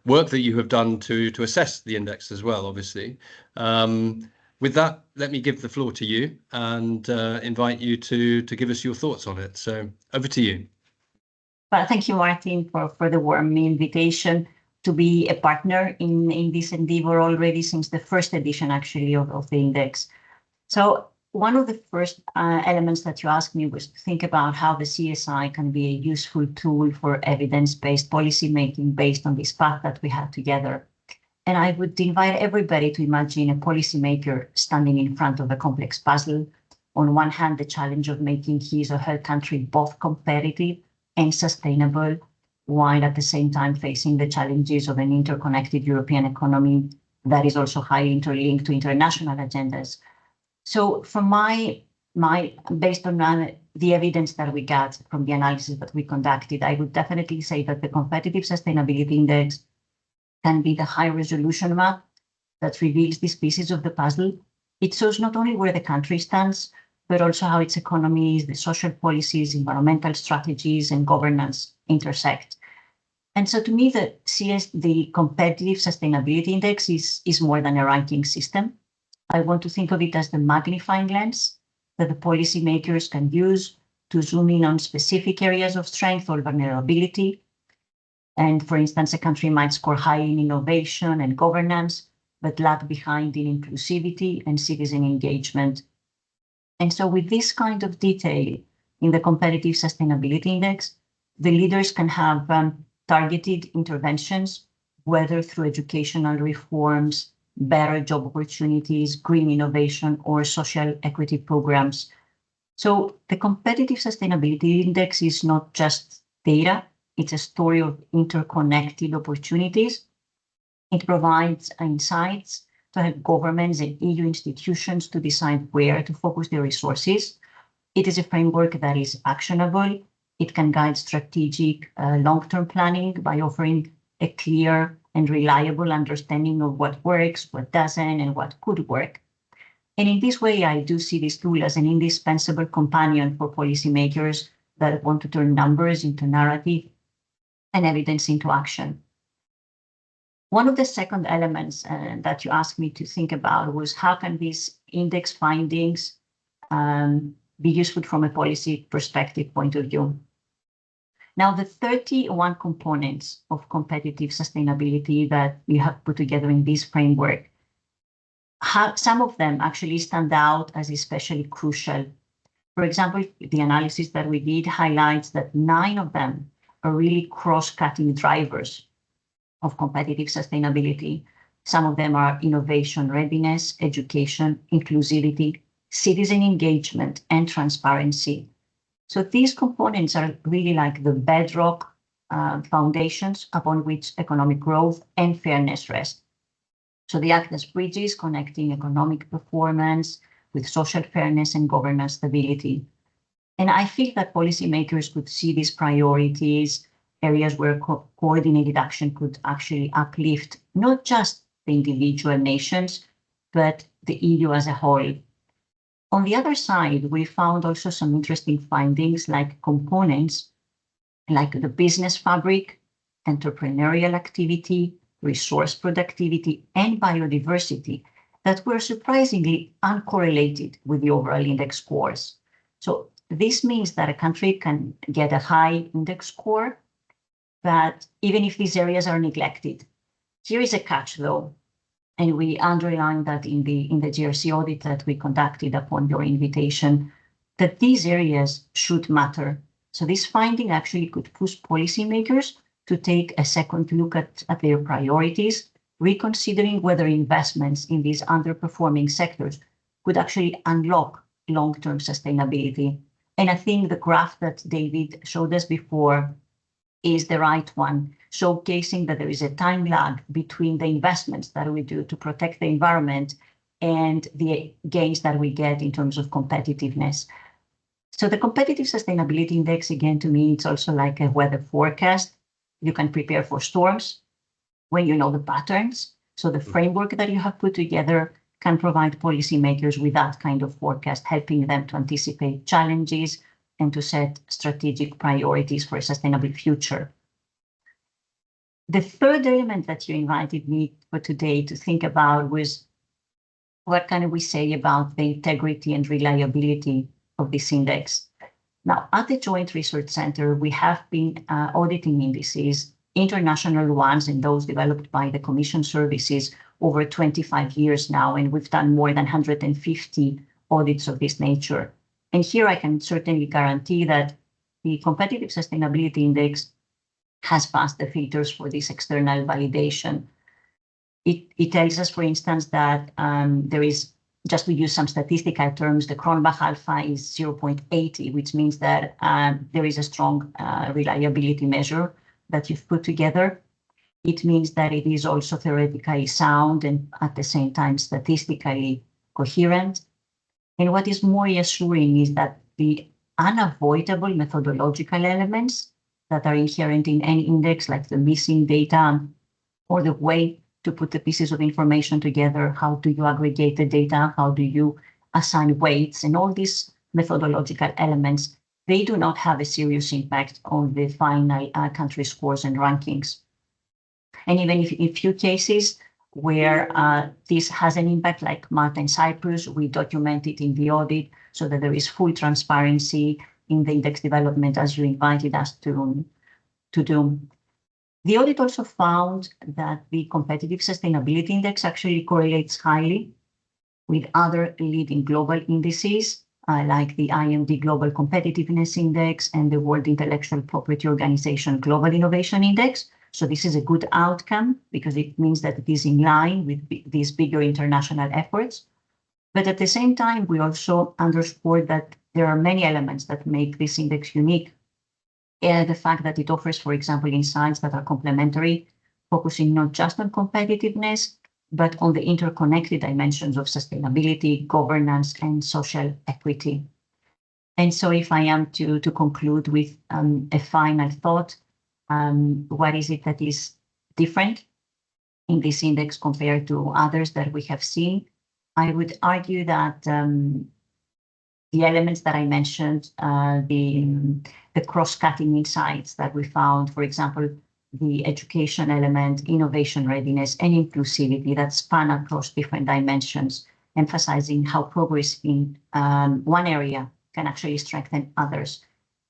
work that you have done to assess the index as well, obviously. With that, let me give the floor to you and invite you to give us your thoughts on it. So over to you. Well, thank you, Martin, for the warm invitation to be a partner in this endeavor already since the first edition, actually, of the index. So one of the first elements that you asked me was to think about how the CSI can be a useful tool for evidence-based policy making based on this path that we had together. And I would invite everybody to imagine a policymaker standing in front of a complex puzzle. On one hand, the challenge of making his or her country both competitive and sustainable, while at the same time facing the challenges of an interconnected European economy that is also highly interlinked to international agendas. So from based on the evidence that we got from the analysis that we conducted, I would definitely say that the Competitive Sustainability Index can be the high resolution map that reveals these pieces of the puzzle. It shows not only where the country stands, but also how its economies, the social policies, environmental strategies, and governance intersect. And so to me, the Competitive Sustainability Index is more than a ranking system. I want to think of it as the magnifying lens that the policymakers can use to zoom in on specific areas of strength or vulnerability. And for instance, a country might score high in innovation and governance, but lag behind in inclusivity and citizen engagement. And so with this kind of detail in the Competitive Sustainability Index, the leaders can have targeted interventions, whether through educational reforms, better job opportunities, green innovation, or social equity programs. So the Competitive Sustainability Index is not just data, it's a story of interconnected opportunities. It provides insights to help governments and EU institutions to decide where to focus their resources. It is a framework that is actionable. It can guide strategic long-term planning by offering a clear and reliable understanding of what works, what doesn't, and what could work. And in this way, I do see this tool as an indispensable companion for policymakers that want to turn numbers into narrative and evidence into action. One of the second elements that you asked me to think about was how can these index findings be useful from a policy perspective point of view. Now, the 31 components of competitive sustainability that we have put together in this framework, some of them actually stand out as especially crucial. For example, the analysis that we did highlights that 9 of them are really cross-cutting drivers of competitive sustainability. Some of them are innovation readiness, education, inclusivity, citizen engagement, and transparency. So these components are really like the bedrock foundations upon which economic growth and fairness rest. So they act as bridges connecting economic performance with social fairness and governance stability. And I feel that policymakers could see these priorities, areas where coordinated action could actually uplift not just the individual nations, but the EU as a whole. On the other side, we found also some interesting findings like components, like the business fabric, entrepreneurial activity, resource productivity, and biodiversity that were surprisingly uncorrelated with the overall index scores. So this means that a country can get a high index score, but even if these areas are neglected. Here is a catch though, and we underline that in the GRC audit that we conducted upon your invitation, that these areas should matter. So this finding actually could push policymakers to take a second look at their priorities, reconsidering whether investments in these underperforming sectors could actually unlock long-term sustainability. And I think the graph that David showed us before is the right one, showcasing that there is a time lag between the investments that we do to protect the environment and the gains that we get in terms of competitiveness. So the Competitive Sustainability Index, again, to me, it's also like a weather forecast. You can prepare for storms when you know the patterns. So the framework that you have put together can provide policymakers with that kind of forecast, helping them to anticipate challenges and to set strategic priorities for a sustainable future. The third element that you invited me for today to think about was what can we say about the integrity and reliability of this index. Now, at the Joint Research Center, we have been auditing indices, international ones and those developed by the Commission services over 25 years now, and we've done more than 150 audits of this nature. And here I can certainly guarantee that the Competitive Sustainability Index has passed the filters for this external validation. It tells us, for instance, that there is, just to use some statistical terms, the Cronbach alpha is 0.80, which means that there is a strong reliability measure that you've put together. It means that it is also theoretically sound and at the same time statistically coherent. And what is more reassuring is that the unavoidable methodological elements that are inherent in any index, like the missing data or the way to put the pieces of information together, how do you aggregate the data, how do you assign weights, and all these methodological elements, they do not have a serious impact on the final country scores and rankings. And even if in few cases where this has an impact, like Malta and Cyprus, we document it in the audit so that there is full transparency in the index development as you invited us to do. The audit also found that the Competitive Sustainability Index actually correlates highly with other leading global indices, like the IMD Global Competitiveness Index and the World Intellectual Property Organization Global Innovation Index. So this is a good outcome because it means that it is in line with these bigger international efforts. But at the same time, we also underscored that there are many elements that make this index unique. The fact that it offers, for example, insights that are complementary, focusing not just on competitiveness, but on the interconnected dimensions of sustainability, governance, and social equity. And so if I am to conclude with a final thought, what is it that is different in this index compared to others that we have seen? I would argue that the elements that I mentioned, the cross-cutting insights that we found, for example, the education element, innovation readiness, and inclusivity that span across different dimensions, emphasizing how progress in one area can actually strengthen others.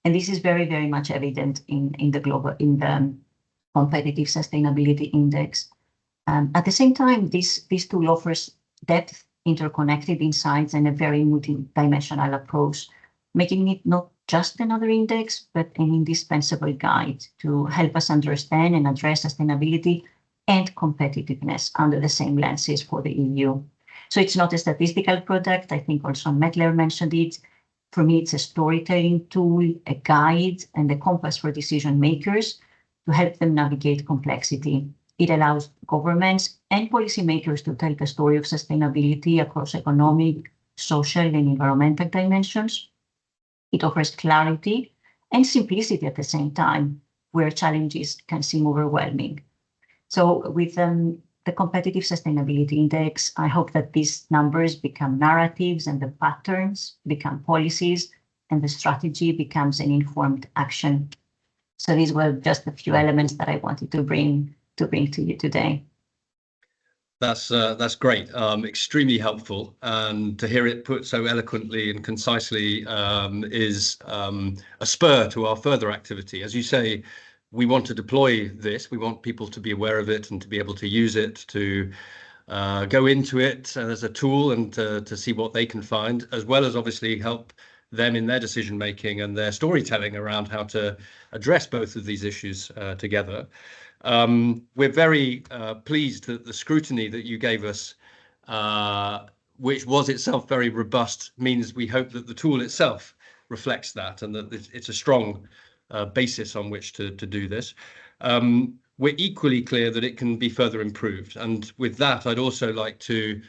And this is very, very much evident in the Competitive Sustainability Index. At the same time, this tool offers depth, interconnected insights, and a very multidimensional approach, making it not just another index, but an indispensable guide to help us understand and address sustainability and competitiveness under the same lenses for the EU. So it's not a statistical product. I think also Mettler mentioned it. For me, it's a storytelling tool, a guide, and a compass for decision makers to help them navigate complexity. It allows governments and policymakers to tell the story of sustainability across economic, social, and environmental dimensions. It offers clarity and simplicity at the same time, where challenges can seem overwhelming. So with the Competitive Sustainability Index, I hope that these numbers become narratives and the patterns become policies and the strategy becomes an informed action. So these were just a few elements that I wanted to bring to you today. That's great, extremely helpful, and to hear it put so eloquently and concisely is a spur to our further activity. As you say, we want to deploy this. We want people to be aware of it and to be able to use it, to go into it as a tool and to see what they can find, as well as obviously help them in their decision making and their storytelling around how to address both of these issues together. We're very pleased that the scrutiny that you gave us, which was itself very robust, means we hope that the tool itself reflects that and that it's a strong basis on which to do this. We're equally clear that it can be further improved. And with that, I'd also like to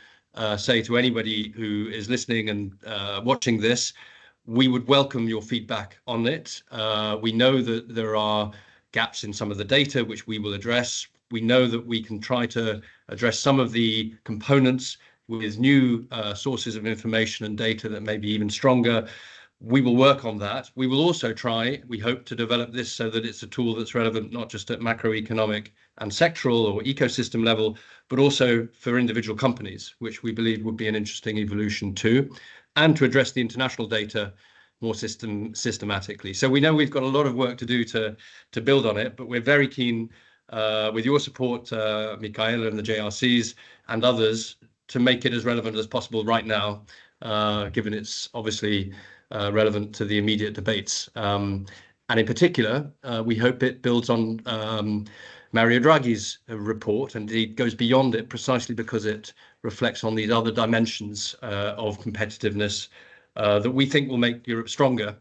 say to anybody who is listening and watching this, we would welcome your feedback on it. We know that there are gaps in some of the data, which we will address. We know that we can try to address some of the components with new sources of information and data that may be even stronger. We will work on that. We will also try, we hope, to develop this so that it's a tool that's relevant not just at macroeconomic and sectoral or ecosystem level, but also for individual companies, which we believe would be an interesting evolution too, and to address the international data more systematically. So we know we've got a lot of work to do to build on it, but we're very keen with your support, Michaela and the JRCs and others, to make it as relevant as possible right now, given it's obviously relevant to the immediate debates. And in particular, we hope it builds on Mario Draghi's report, and it goes beyond it precisely because it reflects on these other dimensions of competitiveness that we think will make Europe stronger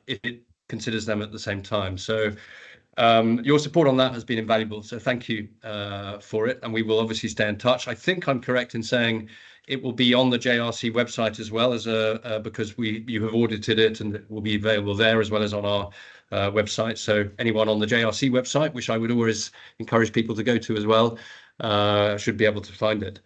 if it considers them at the same time. So your support on that has been invaluable. So thank you for it. And we will obviously stay in touch. I think I'm correct in saying it will be on the JRC website as well, as because you have audited it, and it will be available there as well as on our website. So anyone on the JRC website, which I would always encourage people to go to as well, should be able to find it.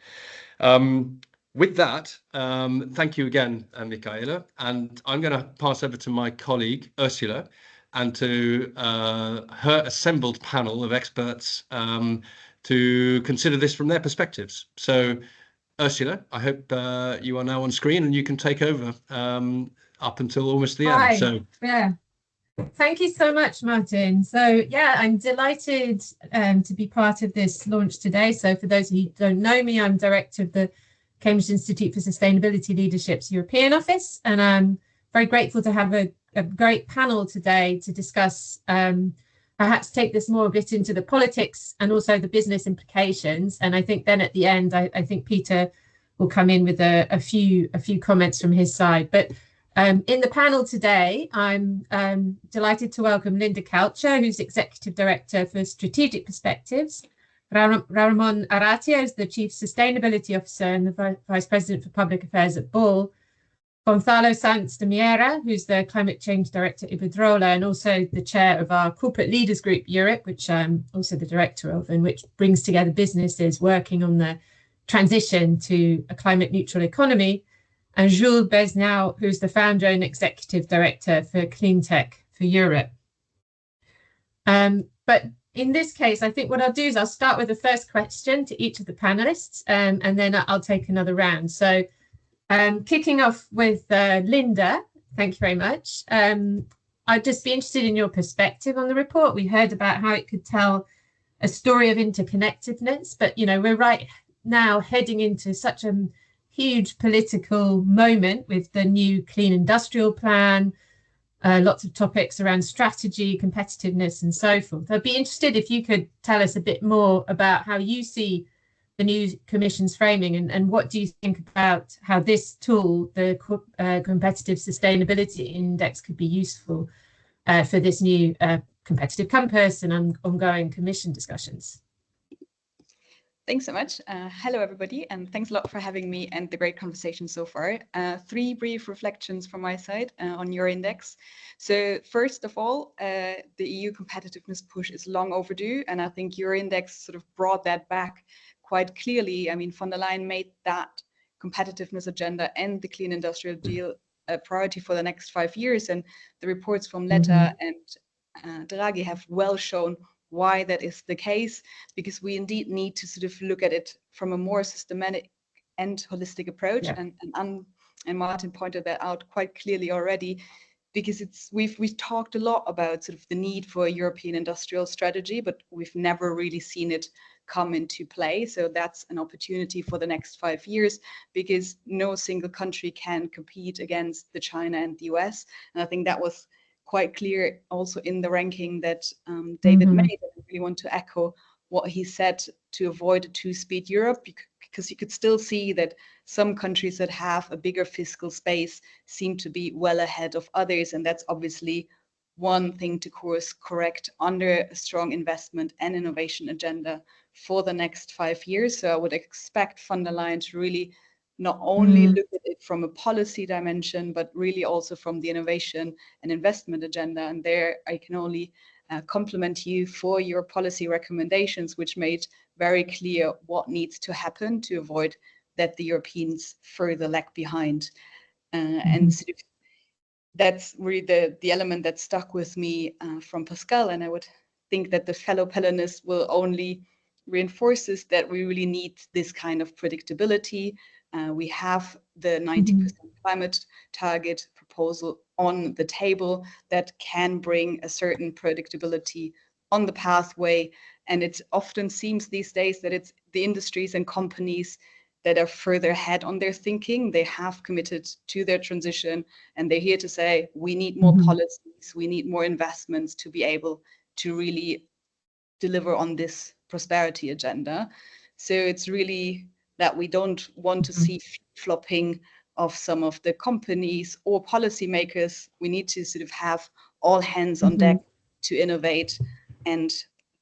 With that, thank you again, Michaela, and I'm going to pass over to my colleague, Ursula, and to her assembled panel of experts to consider this from their perspectives. So, Ursula, I hope you are now on screen and you can take over up until almost the Hi. end. So, yeah. Thank you so much, Martin. So yeah, I'm delighted to be part of this launch today. So for those of you who don't know me, I'm director of the Cambridge Institute for Sustainability Leadership's European office, and I'm very grateful to have a great panel today to discuss perhaps take this more a bit into the politics and also the business implications. And I think then at the end, I think Peter will come in with a few comments from his side. But in the panel today, I'm delighted to welcome Linda Coucher, who's Executive Director for Strategic Perspectives, Ramon Arratia is the Chief Sustainability Officer and the Vice President for Public Affairs at Bull, Gonzalo Sanz de Miera, who's the Climate Change Director at Iberdrola and also the chair of our Corporate Leaders Group Europe, which I'm also the director of, and which brings together businesses working on the transition to a climate neutral economy, and Jules Besnau, who's the founder and executive director for Clean Tech for Europe. But in this case, I think what I'll do is I'll start with the first question to each of the panelists, and then I'll take another round. So kicking off with Linda, thank you very much. I'd just be interested in your perspective on the report. We heard about how it could tell a story of interconnectedness, but we're right now heading into such a huge political moment with the new Clean Industrial Plan, lots of topics around strategy, competitiveness, and so forth. I'd be interested if you could tell us a bit more about how you see the new Commission's framing, and what do you think about how this tool, the Competitive Sustainability Index, could be useful for this new competitive compass and ongoing Commission discussions? Thanks so much. Hello, everybody, and thanks a lot for having me and the great conversation so far. 3 brief reflections from my side on your index. So first of all, the EU competitiveness push is long overdue, and I think your index sort of brought that back quite clearly. I mean, von der Leyen made that competitiveness agenda and the Clean Industrial Deal a priority for the next 5 years, and the reports from Letta and Draghi have well shown why that is the case, because we indeed need to sort of look at it from a more systematic and holistic approach. Yeah. And Martin pointed that out quite clearly already, because we've talked a lot about sort of the need for a European industrial strategy, but we've never really seen it come into play. So that's an opportunity for the next 5 years, because no single country can compete against the China and the US. And I think that was quite clear also in the ranking that David made. I really want to echo what he said to avoid a two-speed Europe, because you could still see that some countries that have a bigger fiscal space seem to be well ahead of others. And that's obviously one thing to course correct under a strong investment and innovation agenda for the next 5 years. So I would expect von der Leyen to really not only look at it from a policy dimension, but really also from the innovation and investment agenda. And there I can only compliment you for your policy recommendations, which made very clear what needs to happen to avoid that the Europeans further lag behind. And sort of that's really the element that stuck with me from Pascal. And I would think that the fellow panelists will only reinforces that we really need this kind of predictability. We have the 90% climate target proposal on the table that can bring a certain predictability on the pathway. And it often seems these days that it's the industries and companies that are further ahead on their thinking. They have committed to their transition, and they're here to say, we need more policies, we need more investments to be able to really deliver on this prosperity agenda. So it's really that we don't want to see flopping of some of the companies or policymakers. We need to sort of have all hands on deck to innovate and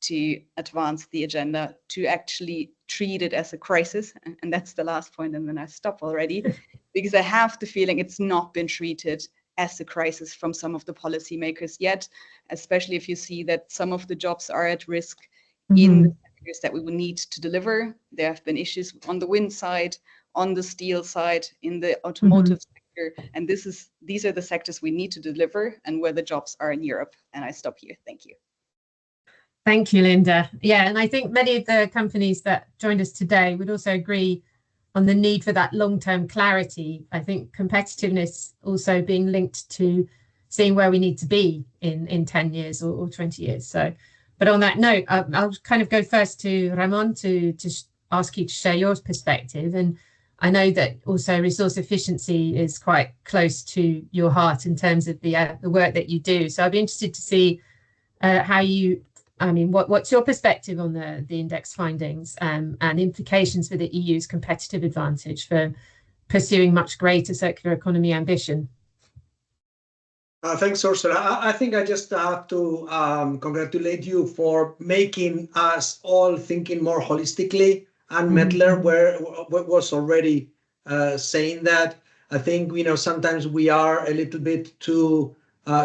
to advance the agenda, to actually treat it as a crisis. And that's the last point, and then I stop already, because I have the feeling it's not been treated as a crisis from some of the policymakers yet, especially if you see that some of the jobs are at risk in the sectors that we will need to deliver. There have been issues on the wind side, on the steel side, in the automotive sector, and these are the sectors we need to deliver and where the jobs are in Europe. And I stop here. Thank you. Thank you, Linda. Yeah, and I think many of the companies that joined us today would also agree on the need for that long-term clarity. I think competitiveness also being linked to seeing where we need to be in 10 years or 20 years. So, but on that note, I'll kind of go first to Ramon to ask you to share your perspective. And I know that also resource efficiency is quite close to your heart in terms of the work that you do. So I'd be interested to see how you, what's your perspective on the index findings and implications for the EU's competitive advantage for pursuing much greater circular economy ambition? Thanks, Ursula. I think I just have to congratulate you for making us all thinking more holistically. And Mettler was already saying that. I think, sometimes we are a little bit too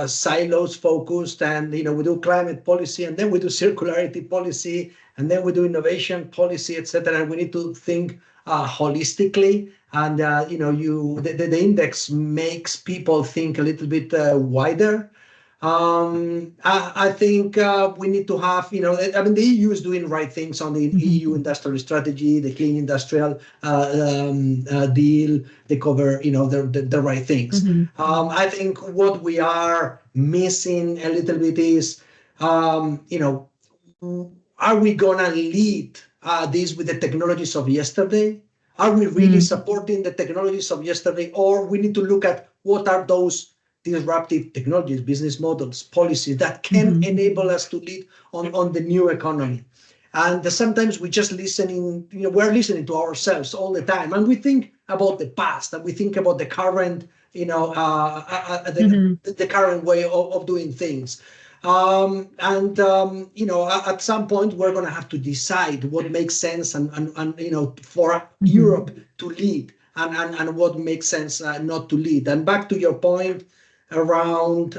silos focused, and, we do climate policy, and then we do circularity policy, and then we do innovation policy, etc. And we need to think holistically. And, the index makes people think a little bit wider. I think we need to have, the EU is doing right things on the EU industrial strategy, the clean industrial deal. They cover, the right things. I think what we are missing a little bit is, are we gonna lead this with the technologies of yesterday? Are we really supporting the technologies of yesterday, or we need to look at what are those disruptive technologies, business models, policies that can enable us to lead on the new economy? And sometimes we just we're listening to ourselves all the time, and we think about the past, and we think about the current, the current way of doing things. At some point we're going to have to decide what makes sense and for Europe to lead, and what makes sense not to lead. And back to your point around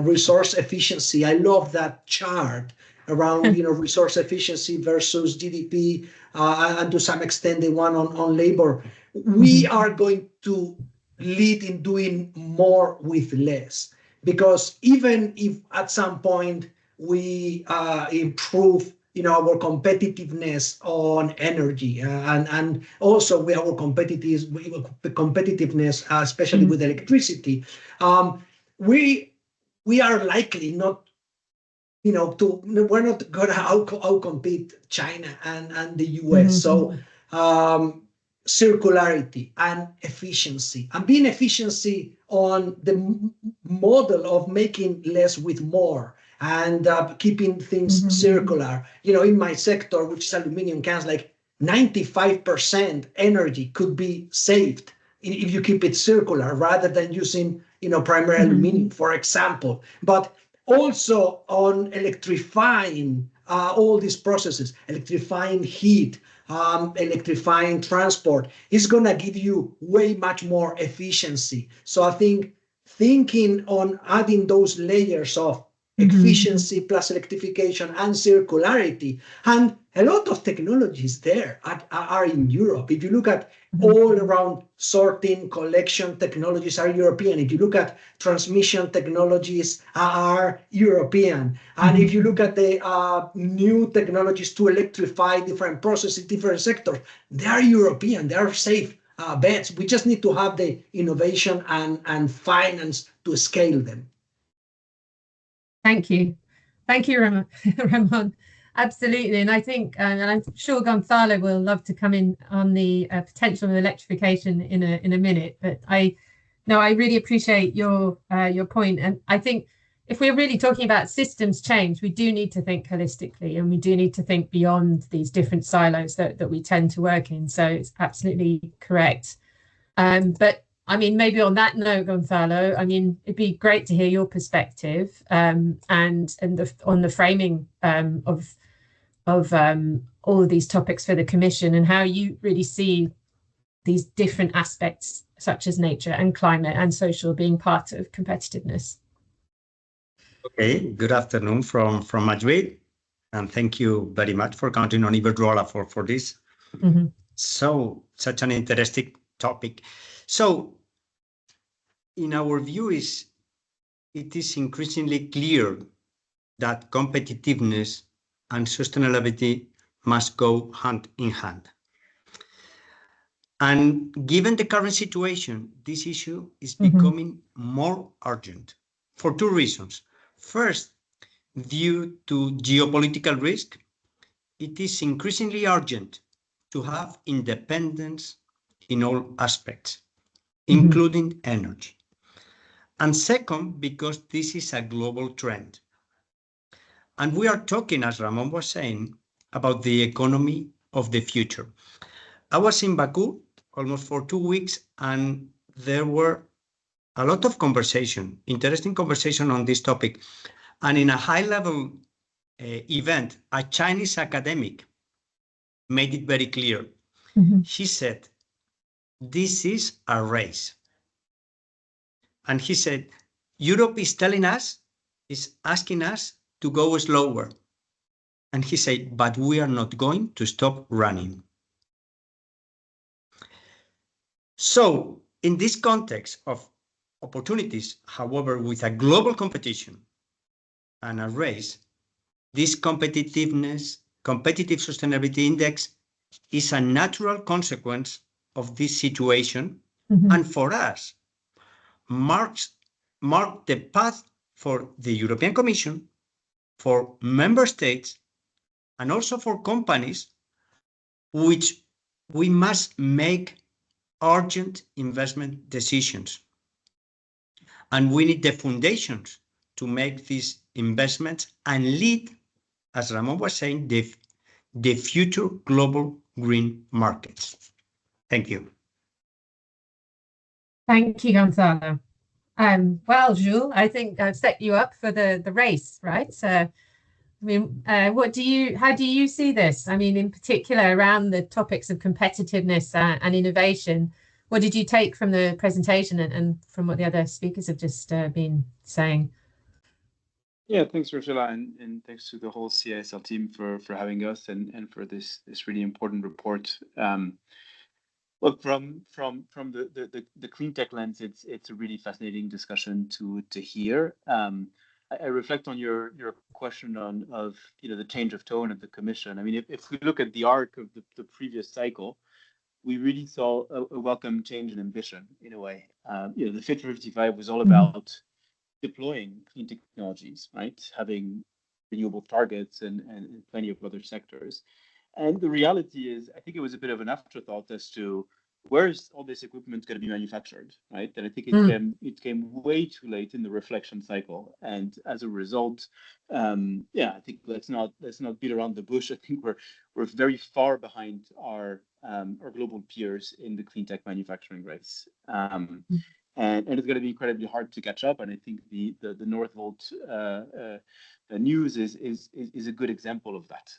resource efficiency, I love that chart around resource efficiency versus GDP, and to some extent the one on labor. We are going to lead in doing more with less. because even if at some point we improve our competitiveness on energy and also our competitiveness, especially with electricity, we are likely not, we're not going to outcompete China and the US. So circularity and efficiency, and being efficiency on the model of making less with more, and keeping things circular. In my sector, which is aluminum cans, like 95% energy could be saved if you keep it circular rather than using, primary aluminum, for example. But also on electrifying all these processes, electrifying heat, electrifying transport is going to give you way much more efficiency. So I think thinking on adding those layers of efficiency plus electrification and circularity, and a lot of technologies there are in Europe. If you look at all around sorting, collection technologies are European. If you look at transmission technologies are European. And if you look at the new technologies to electrify different processes, different sectors, they are European, they are safe bets. We just need to have the innovation and finance to scale them. Thank you. Thank you, Ramon. Absolutely. And I think, and I'm sure Gonzalo will love to come in on the potential of electrification in a minute, but I really appreciate your point. And I think if we're really talking about systems change, we do need to think holistically, and we do need to think beyond these different silos that we tend to work in. So it's absolutely correct. But I mean, maybe on that note, Gonzalo, I mean, it'd be great to hear your perspective and on the framing of all of these topics for the Commission, and how you really see these different aspects such as nature and climate and social being part of competitiveness. Okay, good afternoon from Madrid, and thank you very much for counting on Iberdrola for this. So such an interesting topic. So in our view, it is increasingly clear that competitiveness and sustainability must go hand in hand. And given the current situation, this issue is becoming more urgent for two reasons. First, due to geopolitical risk, it is increasingly urgent to have independence in all aspects, including energy. And second, because this is a global trend. And we are talking, as Ramon was saying, about the economy of the future. I was in Baku almost for 2 weeks, and there were a lot of conversation, interesting conversation on this topic. And in a high-level event, a Chinese academic made it very clear. He said, this is a race. And he said, Europe is telling us, is asking us to go slower. And he said, but we are not going to stop running. So in this context of opportunities, however, with a global competition and a race, this competitive sustainability index is a natural consequence of this situation, and for us, mark the path for the European Commission, for member states, and also for companies, which we must make urgent investment decisions. And we need the foundations to make these investments and lead, as Ramon was saying, the future global green markets. Thank you. Thank you, Gonzalo. Well, Jules, I think I've set you up for the race, right? So, I mean, how do you see this? I mean, in particular, around the topics of competitiveness and innovation, what did you take from the presentation and from what the other speakers have just been saying? Yeah, thanks, Ursula, and thanks to the whole CISL team for having us and for this really important report. Well, from the clean tech lens, it's a really fascinating discussion to hear. I reflect on your question of the change of tone of the Commission. I mean, if we look at the arc of the previous cycle, we really saw a welcome change in ambition in a way. The Fit for 55 was all about deploying clean technologies, right? Having renewable targets and plenty of other sectors. And the reality is, I think it was a bit of an afterthought as to where's all this equipment going to be manufactured, right? And I think it came way too late in the reflection cycle, and as a result, I think let's not beat around the bush. I think we're very far behind our global peers in the clean tech manufacturing race. And it's going to be incredibly hard to catch up. And I think the Northvolt news is a good example of that.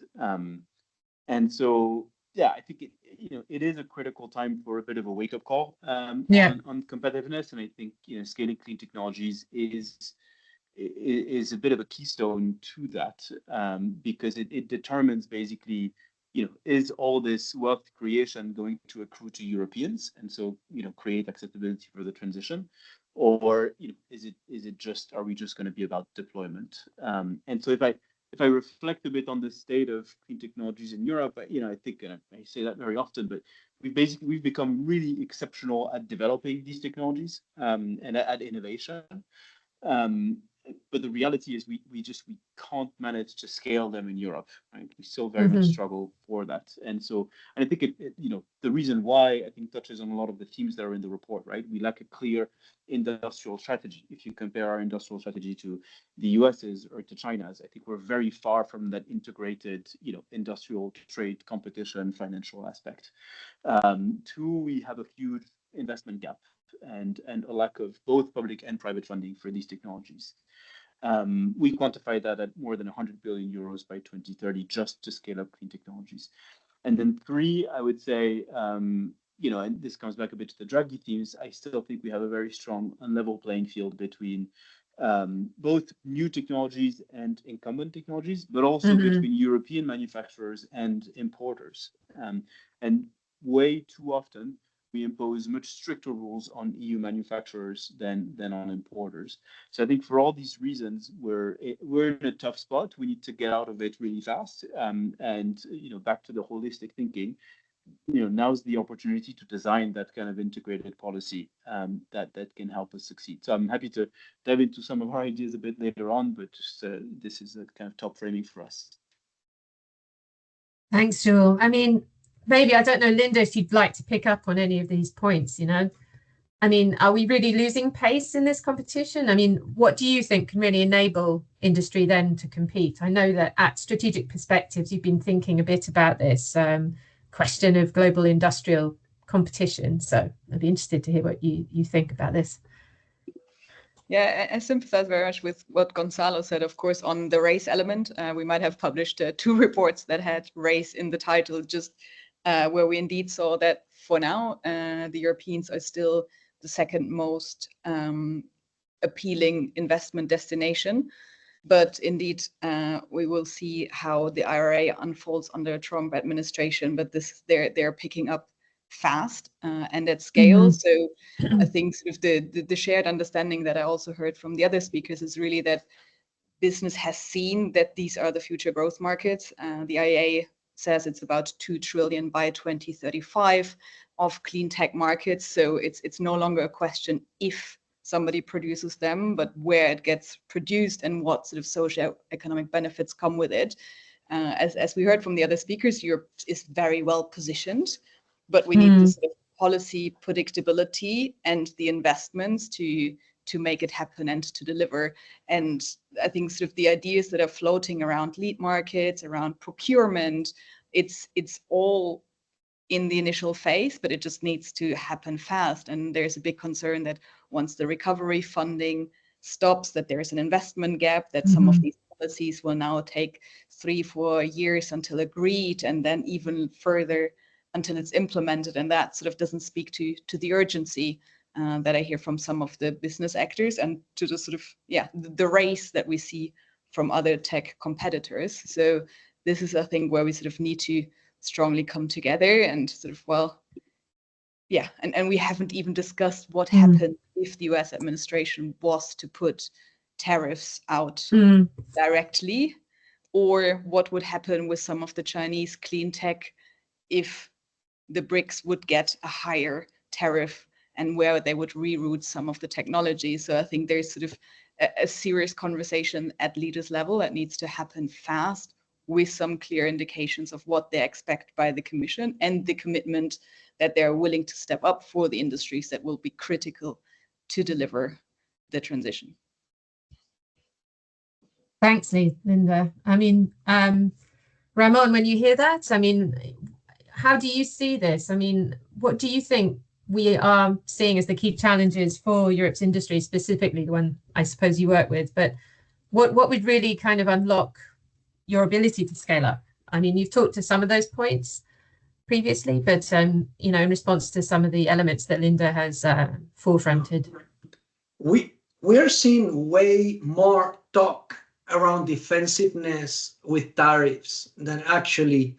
And so, I think it is a critical time for a bit of a wake-up call on competitiveness. And I think scaling clean technologies is a bit of a keystone to that, because it determines basically, is all this wealth creation going to accrue to Europeans, and so create acceptability for the transition, or is it just, are we just going to be about deployment? And so if I reflect a bit on the state of clean technologies in Europe, I think, and I say that very often, but we've become really exceptional at developing these technologies and at innovation. But the reality is we can't manage to scale them in Europe, right? We still very much struggle for that. And I think the reason why I think touches on a lot of the themes that are in the report, right? We lack a clear industrial strategy. If you compare our industrial strategy to the US's or to China's, I think we're very far from that integrated, industrial trade, competition, financial aspect. Two, we have a huge investment gap and a lack of both public and private funding for these technologies. We quantify that at more than 100 billion euros by 2030 just to scale up clean technologies. And then three, I would say, and this comes back a bit to the Draghi themes, I still think we have a very strong unlevel playing field between both new technologies and incumbent technologies, but also between European manufacturers and importers. And way too often, we impose much stricter rules on EU manufacturers than on importers. So I think for all these reasons, we're in a tough spot. We need to get out of it really fast. And back to the holistic thinking, now's the opportunity to design that kind of integrated policy that can help us succeed. So I'm happy to dive into some of our ideas a bit later on, but just this is a kind of top framing for us. Thanks, Jules. I mean, maybe, I don't know, Linda, if you'd like to pick up on any of these points, I mean, are we really losing pace in this competition? I mean, what do you think can really enable industry then to compete? I know that at Strategic Perspectives, you've been thinking a bit about this question of global industrial competition. So I'd be interested to hear what you think about this. Yeah, I sympathize very much with what Gonzalo said, of course, on the race element. We might have published 2 reports that had race in the title, just where we indeed saw that for now, the Europeans are still the second most appealing investment destination. But indeed, we will see how the IRA unfolds under a Trump administration, but they're picking up fast and at scale. So I think sort of the shared understanding that I also heard from the other speakers is really that business has seen that these are the future growth markets. The IEA says it's about 2 trillion by 2035 of clean tech markets. So it's no longer a question if somebody produces them, but where it gets produced and what sort of socio-economic benefits come with it. As we heard from the other speakers, Europe is very well positioned, but we need the sort of policy predictability and the investments to make it happen and to deliver. And I think sort of the ideas that are floating around lead markets, around procurement, it's all in the initial phase, but it just needs to happen fast. And there's a big concern that once the recovery funding stops, that there's an investment gap, that some of these policies will now take 3-4 years until agreed, and then even further until it's implemented. And that sort of doesn't speak to the urgency that I hear from some of the business actors, and to the sort of, the race that we see from other tech competitors. So this is a thing where we sort of need to strongly come together and sort of, yeah, and we haven't even discussed what happened if the US administration was to put tariffs out directly, or what would happen with some of the Chinese clean tech if the BRICS would get a higher tariff and where they would reroute some of the technology. So I think there's sort of a serious conversation at leaders level that needs to happen fast, with some clear indications of what they expect by the Commission and the commitment that they're willing to step up for the industries that will be critical to deliver the transition. Thanks, Linda. I mean, Ramon, when you hear that, I mean, how do you see this? I mean, what do you think we are seeing as the key challenges for Europe's industry, specifically the one I suppose you work with? But what would really kind of unlock your ability to scale up? I mean, you've talked to some of those points previously, but you know, in response to some of the elements that Linda has forefronted. We're seeing way more talk around defensiveness with tariffs than actually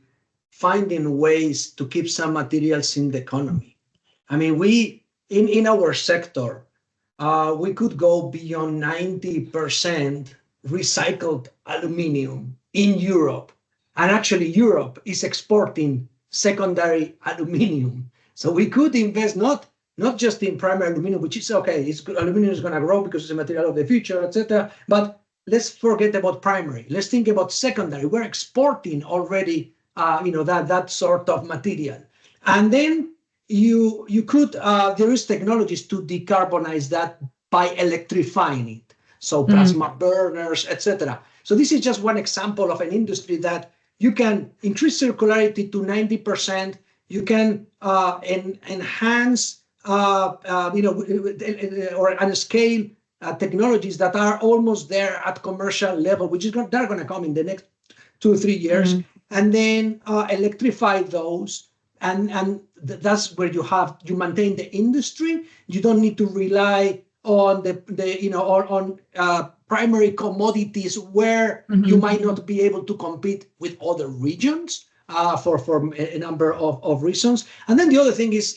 finding ways to keep some materials in the economy. I mean, we in our sector, we could go beyond 90% recycled aluminium in Europe. And actually Europe is exporting secondary aluminium. So we could invest not just in primary aluminium, which is okay, it's good, aluminium is going to grow because it's a material of the future, etc. But let's forget about primary. Let's think about secondary. We're exporting already, that sort of material. And then you could, there is technologies to decarbonize that by electrifying it. So plasma burners, etc. So this is just one example of an industry that you can increase circularity to 90%. You can enhance, or scale technologies that are almost there at commercial level, which is they're going to come in the next 2 or 3 years, and then electrify those. And that's where you maintain the industry. You don't need to rely on on primary commodities where you might not be able to compete with other regions for a number of reasons. And then the other thing is,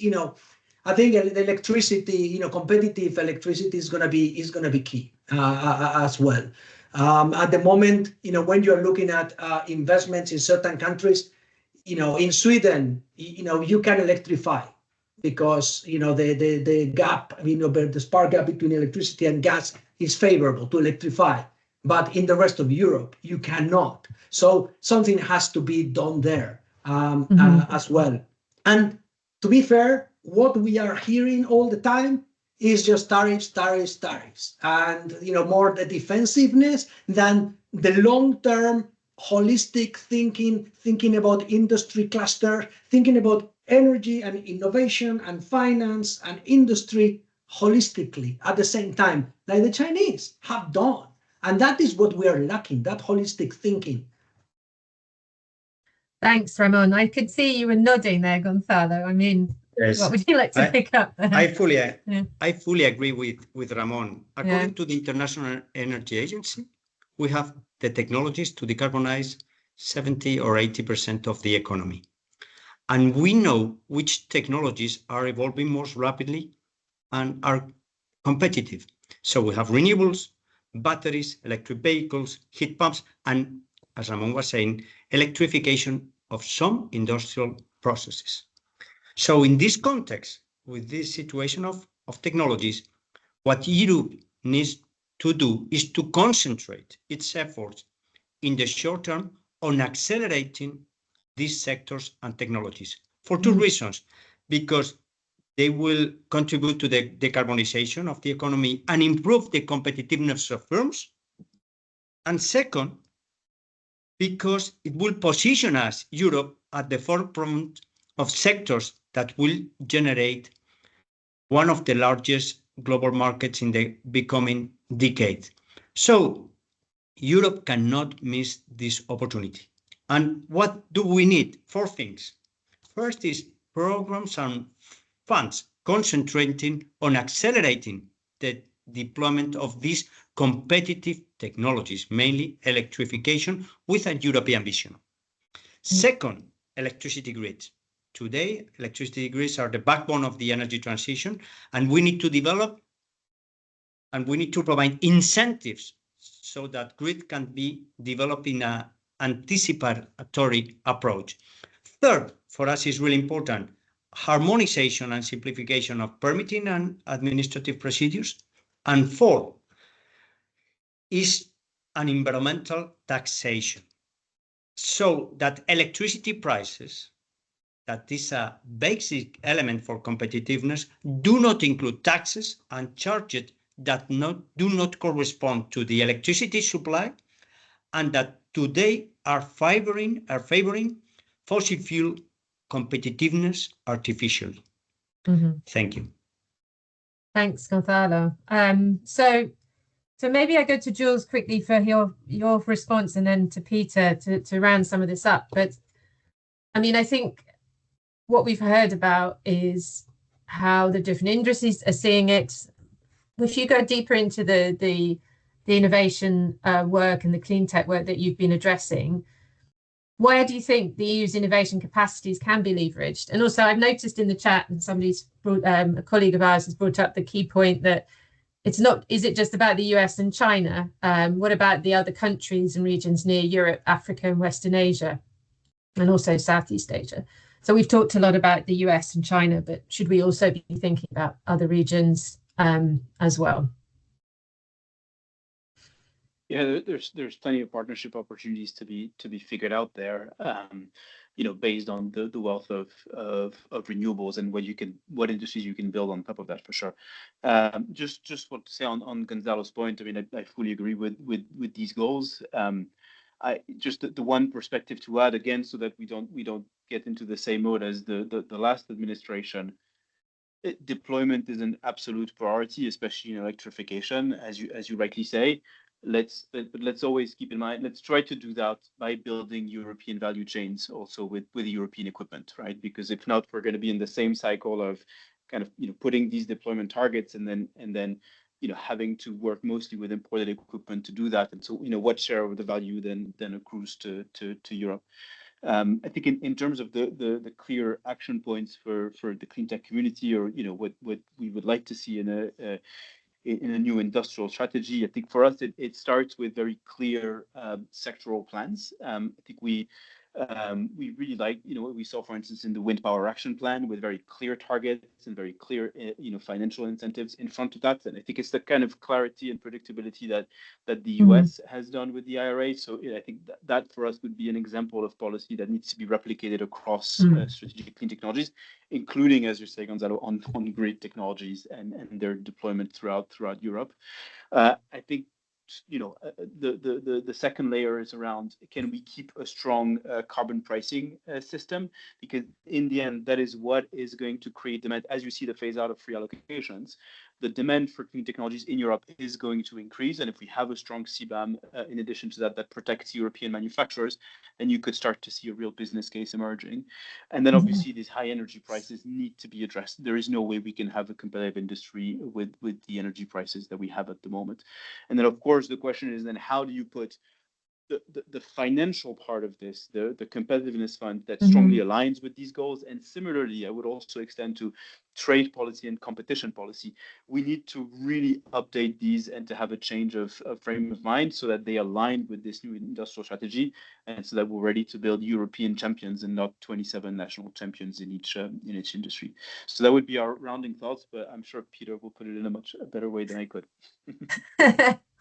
I think the electricity, competitive electricity is going to be key as well. At the moment, when you're looking at investments in certain countries, in Sweden, you can electrify because the gap, the spark gap between electricity and gas is favorable to electrify. But in the rest of Europe, you cannot. So something has to be done there as well. And to be fair, what we are hearing all the time is just tariffs, and more the defensiveness than the long-term holistic thinking about industry cluster, thinking about energy and innovation and finance and industry holistically at the same time, like the Chinese have done. And that is what we are lacking, that holistic thinking. Thanks, Ramon. I could see you were nodding there, Gonzalo. I mean, yes. What would you like to pick up there? I fully agree with Ramon. According to the International Energy Agency, we have the technologies to decarbonize 70 or 80% of the economy. And we know which technologies are evolving most rapidly and are competitive. So we have renewables, batteries, electric vehicles, heat pumps, and, as Ramon was saying, electrification of some industrial processes. So in this context, with this situation of technologies, what Europe needs to do is to concentrate its efforts in the short term on accelerating these sectors and technologies for two reasons. Because they will contribute to the decarbonization of the economy and improve the competitiveness of firms. And second, because it will position us, Europe, at the forefront of sectors that will generate one of the largest global markets in the becoming decade. So Europe cannot miss this opportunity. And what do we need? 4 things. First is programs and funds concentrating on accelerating the deployment of these competitive technologies, mainly electrification with a European vision. Second, electricity grids. Today, electricity grids are the backbone of the energy transition, and we need to develop and we need to provide incentives so that grid can be developed in an anticipatory approach. Third, for us is really important, harmonization and simplification of permitting and administrative procedures. And fourth is an environmental taxation, so that electricity prices, that is a basic element for competitiveness, do not include taxes and charges that do not correspond to the electricity supply, and that today are favoring fossil fuel competitiveness artificially. Thank you. Thanks, Gonzalo. So maybe I go to Jules quickly for your response, and then to Peter to round some of this up. But I mean, I think what we've heard about is how the different industries are seeing it. If you go deeper into the innovation work and the clean tech work that you've been addressing, where do you think the EU's innovation capacities can be leveraged? And also, I've noticed in the chat, and a colleague of ours has brought up the key point that it's not, is it just about the US and China? What about the other countries and regions near Europe, Africa, and Western Asia, and also Southeast Asia? So we've talked a lot about the US and China, but should we also be thinking about other regions as well? Yeah, there's plenty of partnership opportunities to be figured out there. You know, based on the wealth of renewables and what industries you can build on top of that, for sure. Just want to say on Gonzalo's point, I mean, I fully agree with these goals. I just the one perspective to add again, so that we don't get into the same mode as the last administration. Deployment is an absolute priority, especially in electrification, as you rightly say. Let's always keep in mind, let's try to do that by building European value chains also with European equipment, right? Because if not, we're going to be in the same cycle of kind of putting these deployment targets and then having to work mostly with imported equipment to do that. And so what share of the value then accrues to Europe. I think in terms of the clear action points for the clean tech community, or what we would like to see in a new industrial strategy, I think for us it starts with very clear sectoral plans. I think we really like what we saw, for instance, in the wind power action plan, with very clear targets and very clear financial incentives in front of that. And I think it's the kind of clarity and predictability that the US has done with the IRA. So I think that for us would be an example of policy that needs to be replicated across strategic clean technologies, including, as you say, Gonzalo, on grid technologies and their deployment throughout Europe. I think the second layer is around, can we keep a strong carbon pricing system? Because in the end, that is what is going to create demand. As you see the phase out of free allocations, the demand for clean technologies in Europe is going to increase. And if we have a strong CBAM, in addition to that protects European manufacturers, then you could start to see a real business case emerging. And then obviously these high energy prices need to be addressed. There is no way we can have a competitive industry with the energy prices that we have at the moment. And then of course the question is then, how do you put the financial part of this, the competitiveness fund that strongly aligns with these goals? And similarly, I would also extend to trade policy and competition policy. We need to really update these and to have a change of frame of mind so that they align with this new industrial strategy, and so that we're ready to build European champions and not 27 national champions in each industry. So that would be our rounding thoughts, but I'm sure Peter will put it in a much better way than I could.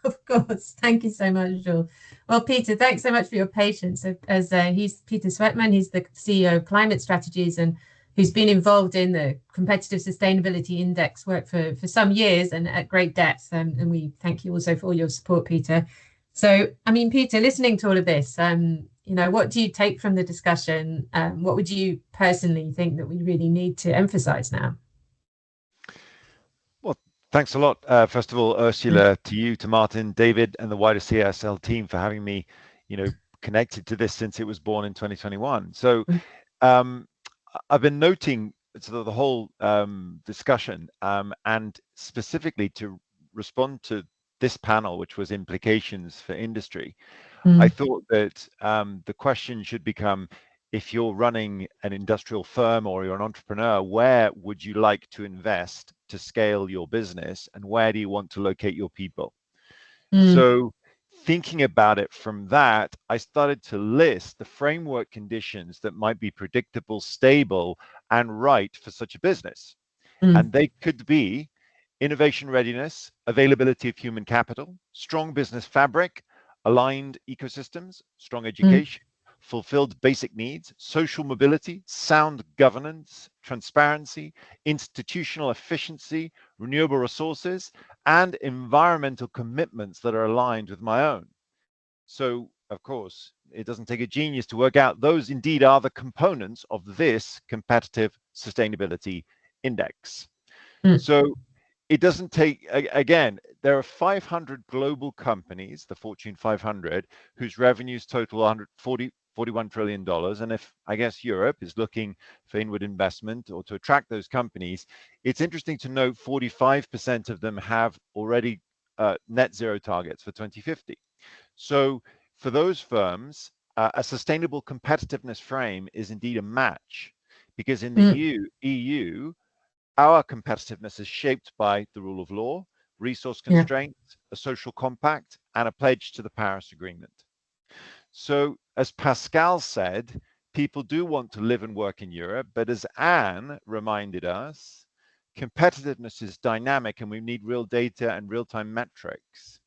Of course. Thank you so much, Jules. Well, Peter, thanks so much for your patience. As he's Peter Sweatman, he's the CEO of Climate Strategies, and who's been involved in the Competitive Sustainability Index work for some years and at great depth. And we thank you also for all your support, Peter. So, I mean, Peter, listening to all of this, what do you take from the discussion? What would you personally think that we really need to emphasize now? Thanks a lot. First of all, Ursula, to you, to Martin, David, and the wider CISL team for having me, connected to this since it was born in 2021. So I've been noting sort of the whole discussion, and specifically to respond to this panel, which was implications for industry. I thought that the question should become, if you're running an industrial firm or you're an entrepreneur, where would you like to invest to scale your business, and where do you want to locate your people? So thinking about it from that, I started to list the framework conditions that might be predictable, stable, and right for such a business. And they could be innovation readiness, availability of human capital, strong business fabric, aligned ecosystems, strong education, fulfilled basic needs, social mobility, sound governance, transparency, institutional efficiency, renewable resources, and environmental commitments that are aligned with my own. So, of course, it doesn't take a genius to work out those indeed are the components of this competitive sustainability index. So it doesn't take, again, there are 500 global companies, the Fortune 500, whose revenues total $41 trillion. And if, I guess, Europe is looking for inward investment or to attract those companies, it's interesting to note 45% of them have already net zero targets for 2050. So for those firms, a sustainable competitiveness frame is indeed a match, because in the EU, our competitiveness is shaped by the rule of law, resource constraints, a social compact, and a pledge to the Paris Agreement. So, as Pascal said, people do want to live and work in Europe, but as Anne reminded us, competitiveness is dynamic and we need real data and real-time metrics.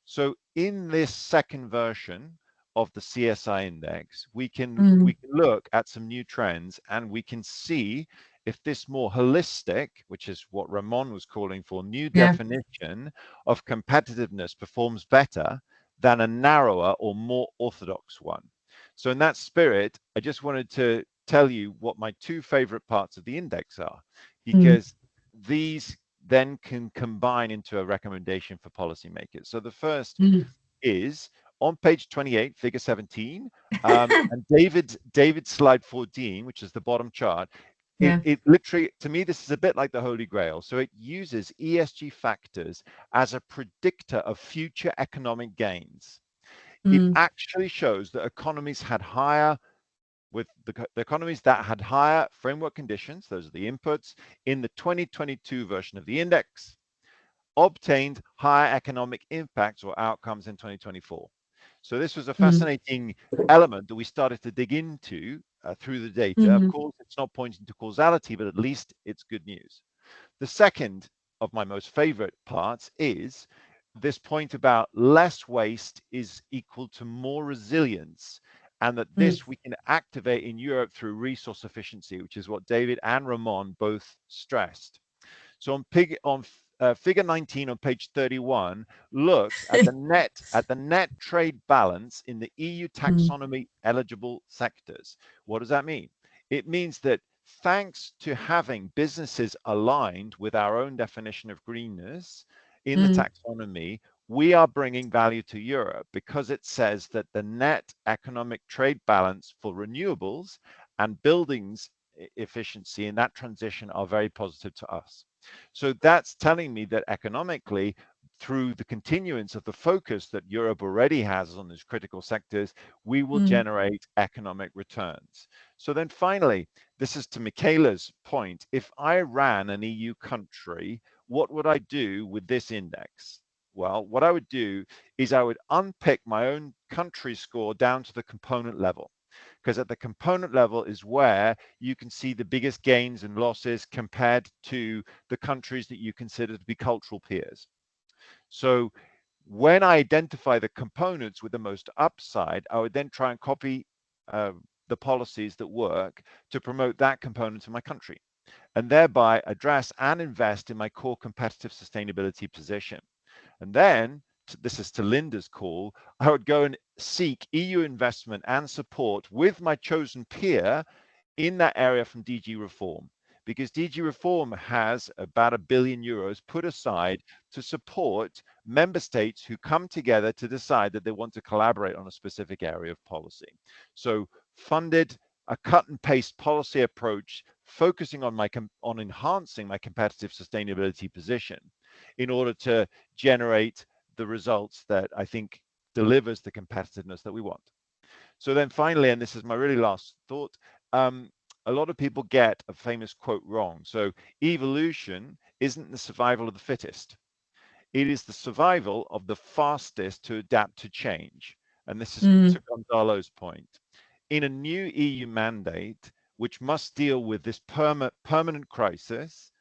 So in this second version of the CSI index, we can look at some new trends, and we can see if this more holistic, which is what Ramon was calling for, new definition of competitiveness performs better than a narrower or more orthodox one. So in that spirit, I just wanted to tell you what my two favorite parts of the index are, because these then can combine into a recommendation for policymakers. So the first is on page 28, figure 17, and David's slide 14, which is the bottom chart. It literally, to me, this is a bit like the Holy Grail. So it uses ESG factors as a predictor of future economic gains. It actually shows that economies had higher, with the economies that had higher framework conditions, those are the inputs, in the 2022 version of the index, obtained higher economic impacts or outcomes in 2024. So this was a fascinating element that we started to dig into through the data. Of course, it's not pointing to causality, but at least it's good news. The second of my most favorite parts is this point about less waste is equal to more resilience, and that this we can activate in Europe through resource efficiency, which is what David and Ramon both stressed. So on figure 19 on page 31 looks at the net trade balance in the EU taxonomy eligible sectors. What does that mean? It means that thanks to having businesses aligned with our own definition of greenness in the taxonomy, we are bringing value to Europe, because it says that the net economic trade balance for renewables and buildings efficiency in that transition are very positive to us. So that's telling me that economically, through the continuance of the focus that Europe already has on these critical sectors, we will generate economic returns. So then finally, this is to Michaela's point, if I ran an EU country, what would I do with this index? Well, what I would do is I would unpick my own country score down to the component level, because at the component level is where you can see the biggest gains and losses compared to the countries that you consider to be cultural peers. So when I identify the components with the most upside, I would then try and copy the policies that work to promote that component in my country, and thereby address and invest in my core competitive sustainability position. And then, this is to Linda's call, I would go and seek EU investment and support with my chosen peer in that area from DG Reform, because DG Reform has about €1 billion put aside to support member states who come together to decide that they want to collaborate on a specific area of policy. So funded, a cut and paste policy approach, focusing on enhancing my competitive sustainability position in order to generate the results that I think delivers the competitiveness that we want. So then finally, and this is my really last thought, a lot of people get a famous quote wrong. So evolution isn't the survival of the fittest. It is the survival of the fastest to adapt to change. And this is to Gonzalo's point. In a new EU mandate, which must deal with this permanent crisis,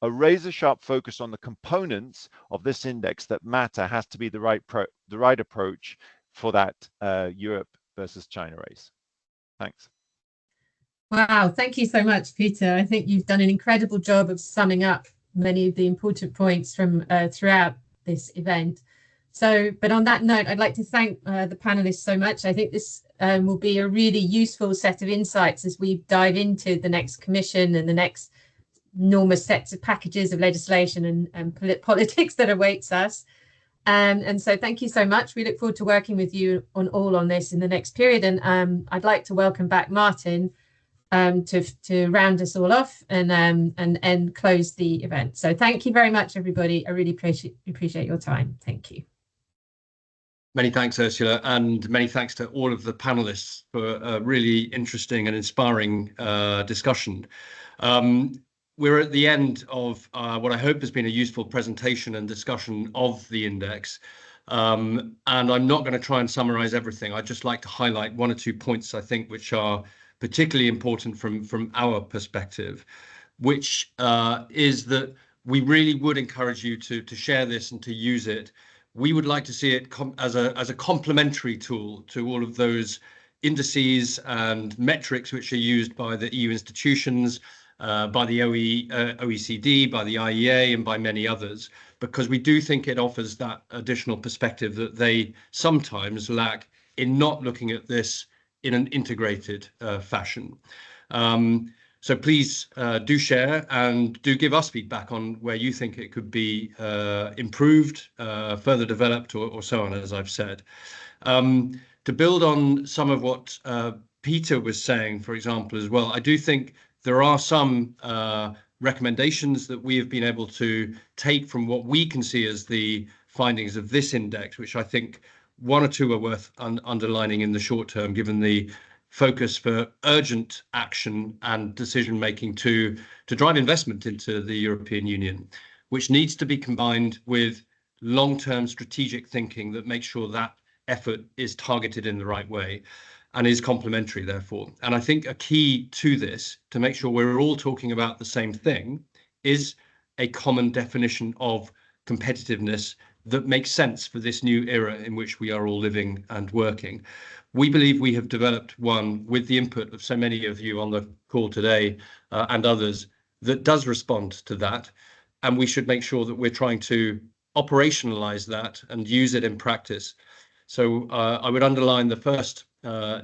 a razor-sharp focus on the components of this index that matter has to be the right approach for that Europe versus China race. Thanks. Wow, thank you so much, Peter. I think you've done an incredible job of summing up many of the important points from throughout this event. So, but on that note, I'd like to thank the panelists so much. I think this will be a really useful set of insights as we dive into the next commission and the next enormous sets of packages of legislation and politics that awaits us. And so thank you so much. We look forward to working with you on this in the next period. And I'd like to welcome back Martin to round us all off and close the event. So thank you very much, everybody. I really appreciate your time. Thank you. Many thanks, Ursula, and many thanks to all of the panelists for a really interesting and inspiring discussion. We're at the end of what I hope has been a useful presentation and discussion of the index. And I'm not going to try and summarize everything. I'd just like to highlight one or two points, I think, which are particularly important from our perspective, which is that we really would encourage you to share this and to use it. We would like to see it as a complementary tool to all of those indices and metrics which are used by the EU institutions, by the OECD, by the IEA, and by many others, because we do think it offers that additional perspective that they sometimes lack in not looking at this in an integrated fashion. So please do share and do give us feedback on where you think it could be improved, further developed, or so on, as I've said. To build on some of what Peter was saying, for example, as well, I do think there are some recommendations that we have been able to take from what we can see as the findings of this index, which I think one or two are worth underlining in the short term, given the focus for urgent action and decision making to drive investment into the European Union, which needs to be combined with long-term strategic thinking that makes sure that effort is targeted in the right way and is complementary, therefore. And I think a key to this, to make sure we're all talking about the same thing, is a common definition of competitiveness that makes sense for this new era in which we are all living and working. We believe we have developed one with the input of so many of you on the call today and others that does respond to that. And we should make sure that we're trying to operationalize that and use it in practice. So I would underline the first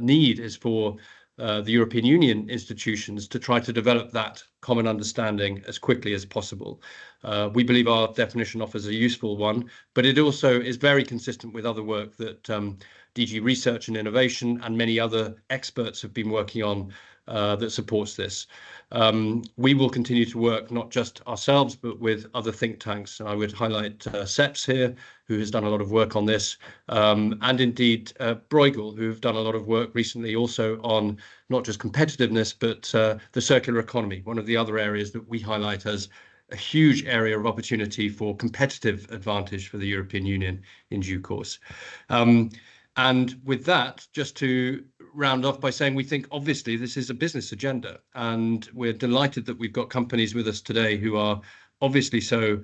need is for the European Union institutions to try to develop that common understanding as quickly as possible. We believe our definition offers a useful one, but it also is very consistent with other work that DG Research and Innovation and many other experts have been working on that supports this. We will continue to work not just ourselves, but with other think tanks. And I would highlight CEPS here, who has done a lot of work on this, and indeed Bruegel, who have done a lot of work recently also on not just competitiveness, but the circular economy, one of the other areas that we highlight as a huge area of opportunity for competitive advantage for the European Union in due course. And with that, just to round off by saying we think obviously this is a business agenda, and we're delighted that we've got companies with us today who are obviously so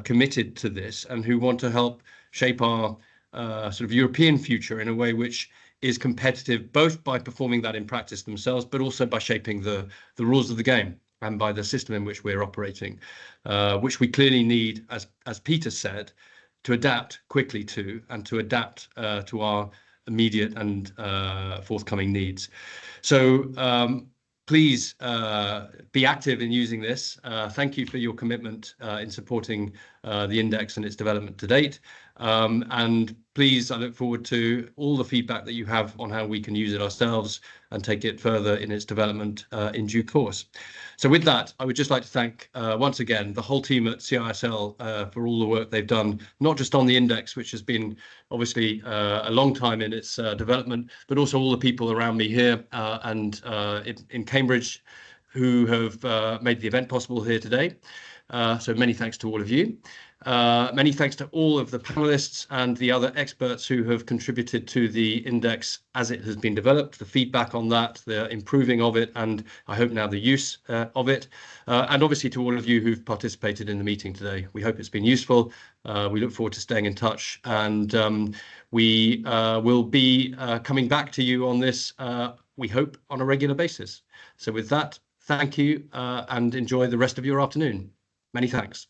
committed to this and who want to help shape our sort of European future in a way which is competitive, both by performing that in practice themselves, but also by shaping the rules of the game and by the system in which we're operating, which we clearly need, as Peter said, to adapt quickly to and to adapt to our immediate and forthcoming needs. So please be active in using this. Thank you for your commitment in supporting the index and its development to date. And please, I look forward to all the feedback that you have on how we can use it ourselves and take it further in its development in due course. So with that, I would just like to thank once again the whole team at CISL for all the work they've done, not just on the index, which has been obviously a long time in its development, but also all the people around me here and in Cambridge who have made the event possible here today. So many thanks to all of you. Many thanks to all of the panelists and the other experts who have contributed to the index as it has been developed, the feedback on that, the improving of it, and I hope now the use of it. And obviously to all of you who've participated in the meeting today. We hope it's been useful. We look forward to staying in touch, and we will be coming back to you on this, we hope, on a regular basis. So with that, thank you and enjoy the rest of your afternoon. Many thanks.